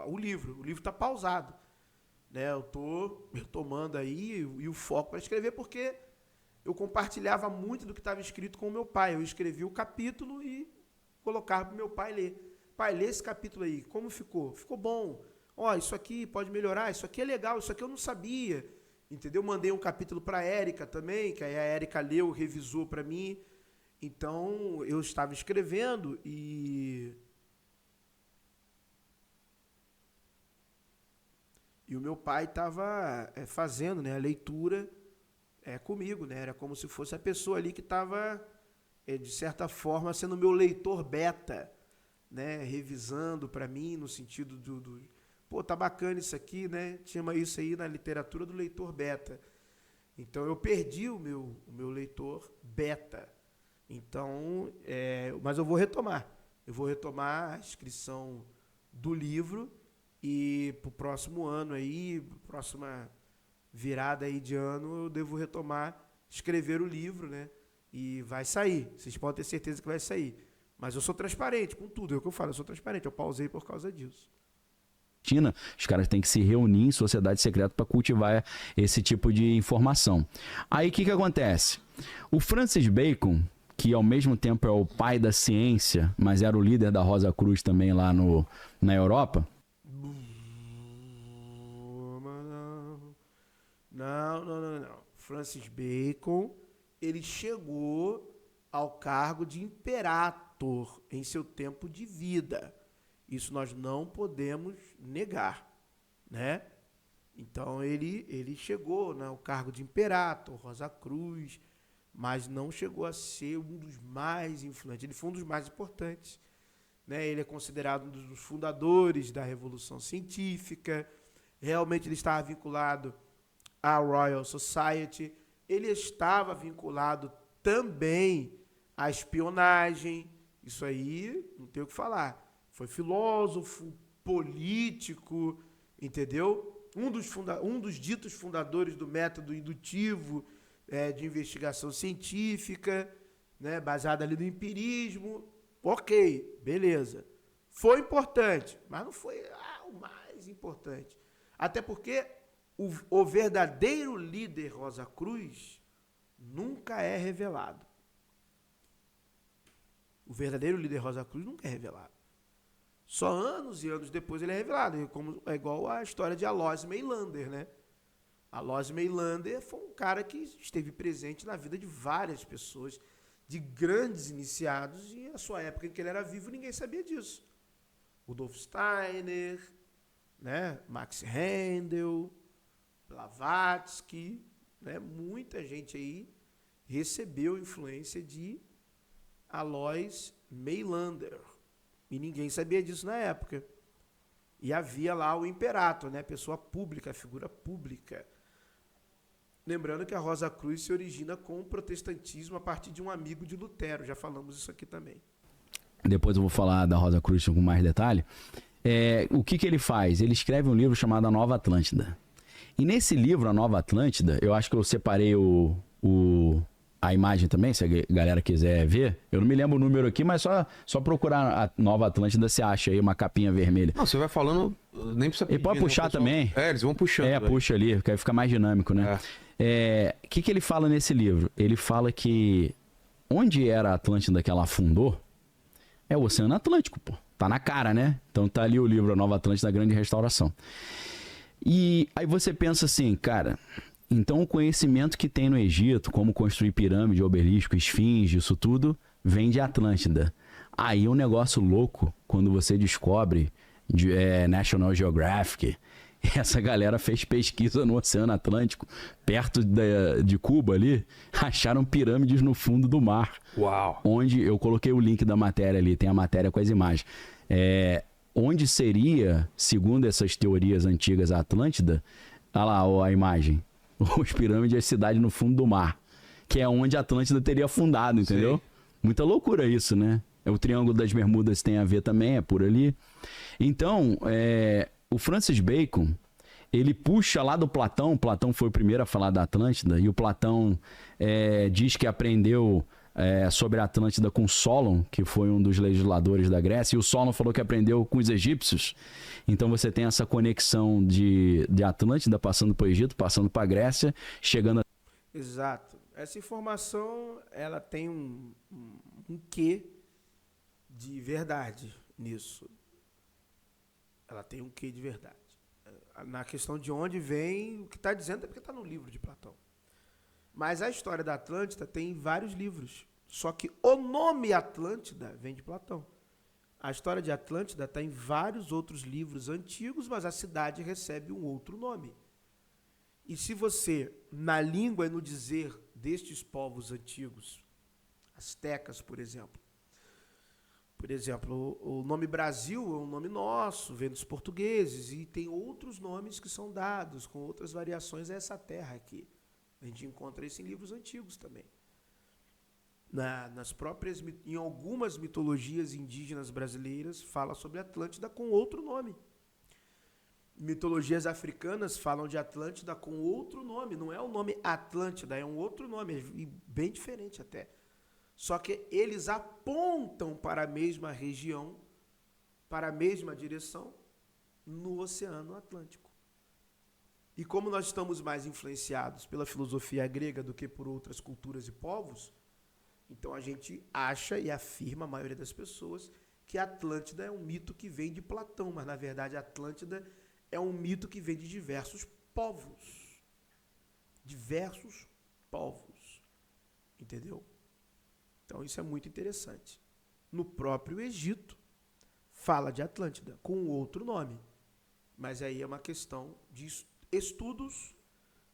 o livro está pausado. Né, eu estou retomando aí e o foco para escrever, porque eu compartilhava muito do que estava escrito com o meu pai. Eu escrevia o capítulo e colocava para o meu pai ler. Pai, lê esse capítulo aí. Como ficou? Ficou bom. Ó, isso aqui pode melhorar, isso aqui é legal, isso aqui eu não sabia. Entendeu? Mandei um capítulo para a Érica também, que aí a Érica leu, revisou para mim. Então, eu estava escrevendo e o meu pai estava fazendo, né, a leitura comigo, né? Era como se fosse a pessoa ali que estava, de certa forma, sendo meu leitor beta, né? Revisando para mim, no sentido pô, tá bacana isso aqui, né? Chama isso aí na literatura do leitor beta. Então, eu perdi o meu leitor beta. Então, mas eu vou retomar. Eu vou retomar a inscrição do livro. E para o próximo ano aí, próxima virada aí de ano, eu devo retomar, escrever o livro, né? E vai sair. Vocês podem ter certeza que vai sair. Mas eu sou transparente com tudo. É o que eu falo, eu sou transparente. Eu pausei por causa disso. China, os caras têm que se reunir em sociedade secreta para cultivar esse tipo de informação. Aí o que acontece? O Francis Bacon, que ao mesmo tempo é o pai da ciência, mas era o líder da Rosa Cruz também lá na Europa. Não. Francis Bacon, ele chegou ao cargo de imperator em seu tempo de vida. Isso nós não podemos negar, né? Então ele chegou, né, ao cargo de imperator, Rosa Cruz, mas não chegou a ser um dos mais influentes. Ele foi um dos mais importantes, né? Ele é considerado um dos fundadores da Revolução Científica. Realmente ele estava vinculado à Royal Society. Ele estava vinculado também à espionagem. Isso aí não tem o que falar. Foi filósofo, político, entendeu? Um dos ditos fundadores do método indutivo de investigação científica, né, baseado ali no empirismo. Ok, beleza. Foi importante, mas não foi o mais importante. Até porque o verdadeiro líder Rosa Cruz nunca é revelado. O verdadeiro líder Rosa Cruz nunca é revelado. Só anos e anos depois ele é revelado. É igual a história de Alois Meilander, né? Alois Meilander foi um cara que esteve presente na vida de várias pessoas, de grandes iniciados, e a sua época em que ele era vivo ninguém sabia disso. Rudolf Steiner, né? Max Rendel, Blavatsky, né? Muita gente aí recebeu influência de Alois Meilander. E ninguém sabia disso na época. E havia lá o imperator, né? Pessoa pública, figura pública. Lembrando que a Rosa Cruz se origina com o protestantismo a partir de um amigo de Lutero. Já falamos isso aqui também. Depois eu vou falar da Rosa Cruz com mais detalhe. O que ele faz? Ele escreve um livro chamado A Nova Atlântida. E nesse livro, A Nova Atlântida, eu acho que eu separei a imagem também, se a galera quiser ver. Eu não me lembro o número aqui, mas só procurar a Nova Atlântida, você acha aí uma capinha vermelha. Não, você vai falando, nem precisa pedir. E pode puxar também. Eles vão puxando. Puxa ali, que aí fica mais dinâmico, né? O que ele fala nesse livro? Ele fala que onde era a Atlântida que ela afundou é o Oceano Atlântico, pô. Tá na cara, né? Então tá ali o livro A Nova Atlântida, a Grande Restauração. E aí você pensa assim, cara... Então, o conhecimento que tem no Egito, como construir pirâmide, obelisco, esfinge, isso tudo, vem de Atlântida. Aí é um negócio louco quando você descobre National Geographic. Essa galera fez pesquisa no Oceano Atlântico, perto de Cuba ali, acharam pirâmides no fundo do mar. Uau! Onde eu coloquei o link da matéria ali, tem a matéria com as imagens. Onde seria, segundo essas teorias antigas, a Atlântida? Olha lá a imagem. Os pirâmides é a cidade no fundo do mar, que é onde a Atlântida teria afundado, entendeu? Sim. Muita loucura isso, né? O Triângulo das Bermudas tem a ver também, é por ali. Então, o Francis Bacon, ele puxa lá do Platão. Platão foi o primeiro a falar da Atlântida, e o Platão diz que aprendeu sobre a Atlântida com Solon, que foi um dos legisladores da Grécia, e o Solon falou que aprendeu com os egípcios. Então você tem essa conexão de Atlântida passando para o Egito, passando para a Grécia, chegando a... Exato. Essa informação, ela tem um quê de verdade nisso. Ela tem um quê de verdade. Na questão de onde vem, o que está dizendo é porque está no livro de Platão. Mas a história da Atlântida tem vários livros. Só que o nome Atlântida vem de Platão. A história de Atlântida está em vários outros livros antigos, mas a cidade recebe um outro nome. E se você, na língua e no dizer destes povos antigos, astecas, por exemplo, o nome Brasil é um nome nosso, vem dos portugueses, e tem outros nomes que são dados, com outras variações a essa terra aqui. A gente encontra isso em livros antigos também. Em algumas mitologias indígenas brasileiras, fala sobre Atlântida com outro nome. Mitologias africanas falam de Atlântida com outro nome. Não é o nome Atlântida, é um outro nome, bem diferente até. Só que eles apontam para a mesma região, para a mesma direção, no Oceano Atlântico. E como nós estamos mais influenciados pela filosofia grega do que por outras culturas e povos, então a gente acha e afirma, a maioria das pessoas, que Atlântida é um mito que vem de Platão, mas na verdade Atlântida é um mito que vem de diversos povos. Diversos povos. Entendeu? Então isso é muito interessante. No próprio Egito, fala de Atlântida, com outro nome. Mas aí é uma questão de estudos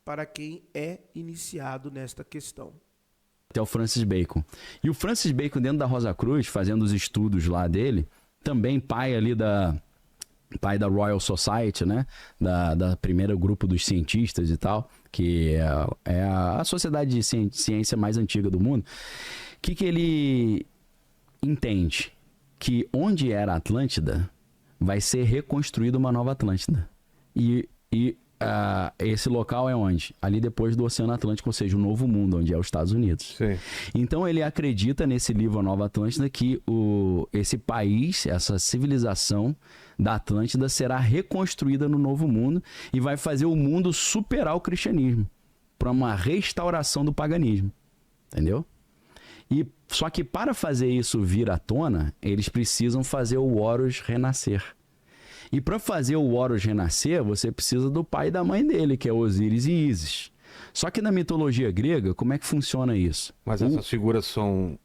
para quem é iniciado nesta questão. Até o Francis Bacon. E o Francis Bacon, dentro da Rosa Cruz, fazendo os estudos lá dele, também pai da Royal Society, né? Da primeira grupo dos cientistas e tal, que é a sociedade de ciência mais antiga do mundo. O que ele entende? Que onde era a Atlântida, vai ser reconstruída uma nova Atlântida. E esse local é onde? Ali depois do Oceano Atlântico, ou seja, o Novo Mundo, onde é os Estados Unidos. Sim. Então ele acredita nesse livro A Nova Atlântida que esse país, essa civilização da Atlântida será reconstruída no Novo Mundo e vai fazer o mundo superar o cristianismo para uma restauração do paganismo. Entendeu? Só que para fazer isso vir à tona, eles precisam fazer o Horus renascer. E para fazer o Horus renascer, você precisa do pai e da mãe dele, que é Osíris e Ísis. Só que na mitologia grega, como é que funciona isso? Mas essas figuras são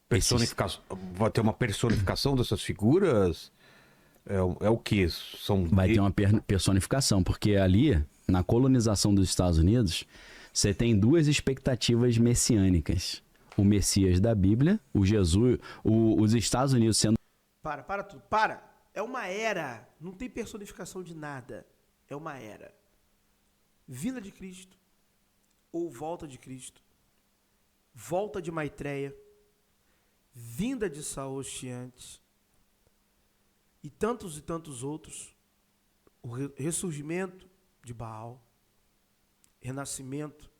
personificações. Vai ter uma personificação dessas figuras? É o que? Vai ter uma personificação, porque ali, na colonização dos Estados Unidos, você tem duas expectativas messiânicas. O Messias da Bíblia, o Jesus, os Estados Unidos sendo... Para tudo, para. É uma era, não tem personificação de nada. É uma era. Vinda de Cristo, ou volta de Cristo, volta de Maitreya, vinda de Saoshyant, e tantos outros, o ressurgimento de Baal, renascimento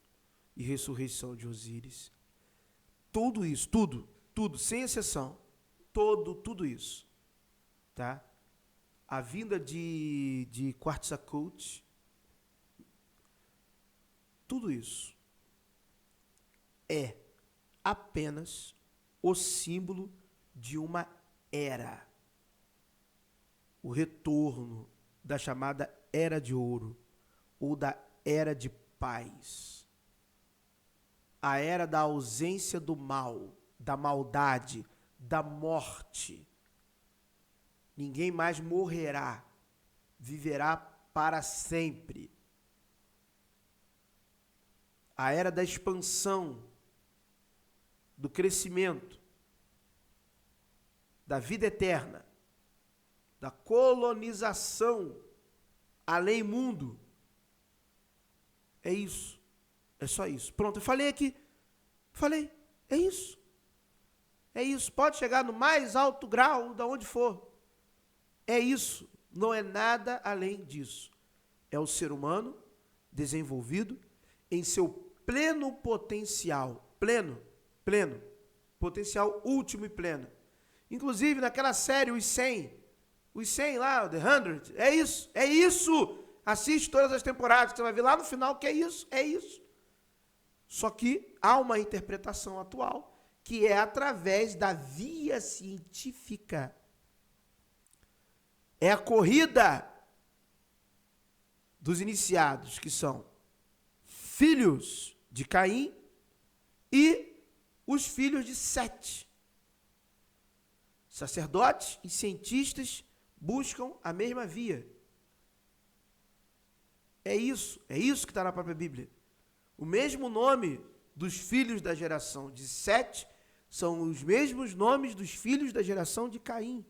e ressurreição de Osíris. Tudo isso, tudo, sem exceção, tudo isso, tá? A vinda de Quetzalcoatl, tudo isso é apenas o símbolo de uma era. O retorno da chamada Era de Ouro, ou da Era de Paz. A era da ausência do mal, da maldade, da morte. Ninguém mais morrerá, viverá para sempre. A era da expansão, do crescimento, da vida eterna, da colonização, além mundo. É isso. É só isso. Pronto, eu falei aqui. Falei. É isso. É isso. Pode chegar no mais alto grau, de onde for. É isso. Não é nada além disso. É o ser humano desenvolvido em seu pleno potencial. Pleno. Potencial último e pleno. Inclusive, naquela série, os 100 lá, The 100, é isso. Assiste todas as temporadas, você vai ver lá no final que é isso. Só que há uma interpretação atual, que é através da via científica. É a corrida dos iniciados, que são filhos de Caim e os filhos de Sete. Sacerdotes e cientistas buscam a mesma via. É isso que está na própria Bíblia. O mesmo nome dos filhos da geração de Sete são os mesmos nomes dos filhos da geração de Caim.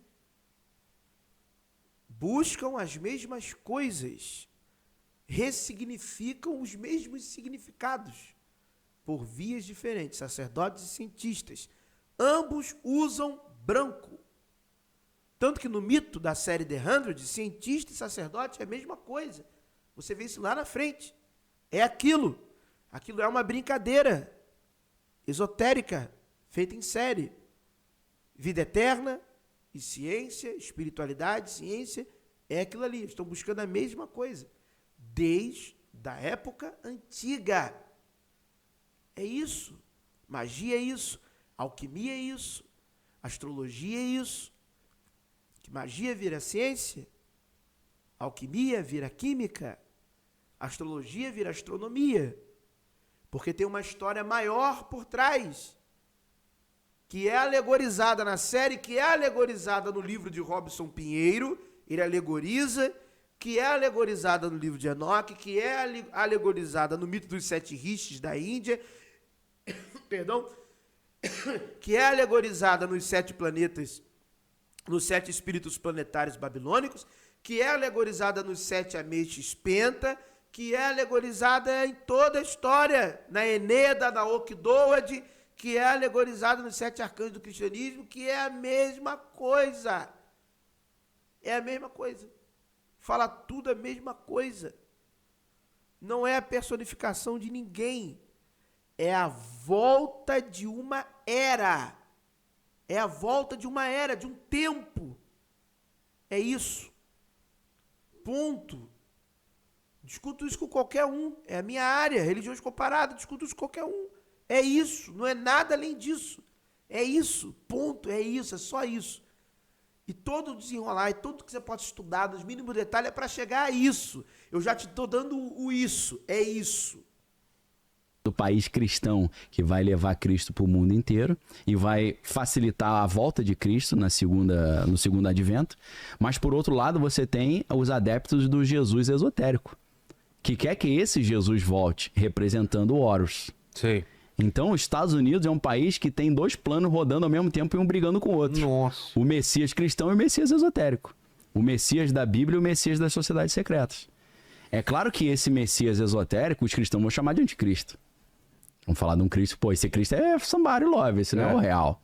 Buscam as mesmas coisas, ressignificam os mesmos significados, por vias diferentes, sacerdotes e cientistas. Ambos usam branco. Tanto que no mito da série The 100, cientista e sacerdote é a mesma coisa. Você vê isso lá na frente. É aquilo. Aquilo é uma brincadeira esotérica, feita em série. Vida eterna e ciência, espiritualidade, ciência, é aquilo ali. Estão buscando a mesma coisa. Desde a época antiga. É isso. Magia é isso. Alquimia é isso. Astrologia é isso. Que magia vira ciência. Alquimia vira química. Astrologia vira astronomia. Porque tem uma história maior por trás, que é alegorizada na série, que é alegorizada no livro de Robson Pinheiro, ele alegoriza, que é alegorizada no livro de Enoque, que é alegorizada no mito dos 7 rishis da Índia, perdão, que é alegorizada nos 7 planetas, nos 7 espíritos planetários babilônicos, que é alegorizada nos 7 ameixes penta, que é alegorizada em toda a história, na Eneida, na Oquidoade, que é alegorizada nos 7 arcanos do cristianismo, que é a mesma coisa. É a mesma coisa. Fala tudo a mesma coisa. Não é a personificação de ninguém. É a volta de uma era. É a volta de uma era, de um tempo. É isso. Ponto. Discuto isso com qualquer um. É a minha área, religiões comparadas, discuto isso com qualquer um. É isso, não é nada além disso. É isso, ponto, é isso, é só isso. E todo desenrolar, e tudo que você pode estudar, nos mínimos detalhes, é para chegar a isso. Eu já te estou dando o isso, é isso. Do país cristão que vai levar Cristo para o mundo inteiro e vai facilitar a volta de Cristo no segundo advento. Mas, por outro lado, você tem os adeptos do Jesus esotérico, que quer que esse Jesus volte, representando o Horus. Sei. Então, os Estados Unidos é um país que tem 2 planos rodando ao mesmo tempo e um brigando com o outro. Nossa. O Messias cristão e o Messias esotérico. O Messias da Bíblia e o Messias das sociedades secretas. É claro que esse Messias esotérico, os cristãos vão chamar de anticristo. Vamos falar de um Cristo, pô, esse Cristo é somebody love, esse não é o real.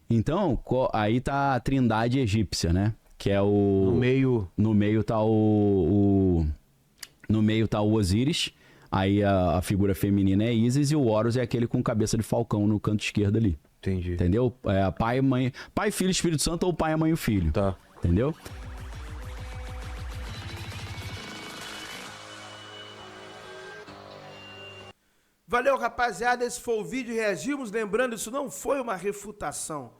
Então, aí tá a trindade egípcia, né? Que é o... No meio tá No meio tá o Osíris, aí a figura feminina é Ísis e o Horus é aquele com cabeça de falcão no canto esquerdo ali. Entendi. Entendeu? É pai, mãe, pai, filho, Espírito Santo ou pai, mãe e o filho. Tá. Entendeu? Valeu, rapaziada. Esse foi o vídeo. Reagimos. Lembrando, isso não foi uma refutação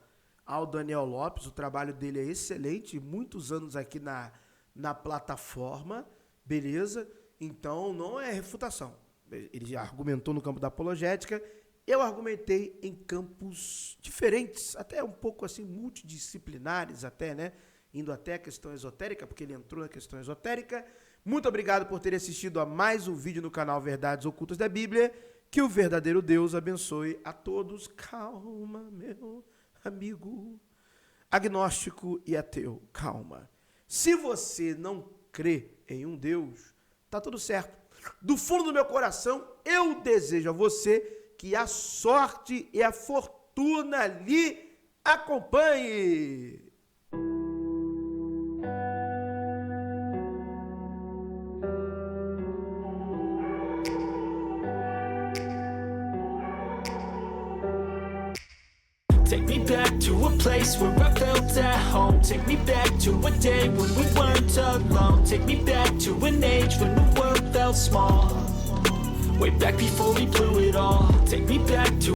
ao Daniel Lopes. O trabalho dele é excelente. Muitos anos aqui na plataforma. Beleza? Então, não é refutação. Ele já argumentou no campo da apologética. Eu argumentei em campos diferentes, até um pouco assim, multidisciplinares até, né? Indo até a questão esotérica, porque ele entrou na questão esotérica. Muito obrigado por ter assistido a mais um vídeo no canal Verdades Ocultas da Bíblia. Que o verdadeiro Deus abençoe a todos. Calma, meu amigo agnóstico e ateu. Calma. Se você não crê em um Deus, tá tudo certo. Do fundo do meu coração, eu desejo a você que a sorte e a fortuna lhe acompanhe. Take me back to a place where I felt at home. Take me back to a day when we weren't alone. Take me back to an age when the world felt small. Way back before we blew it all. Take me back to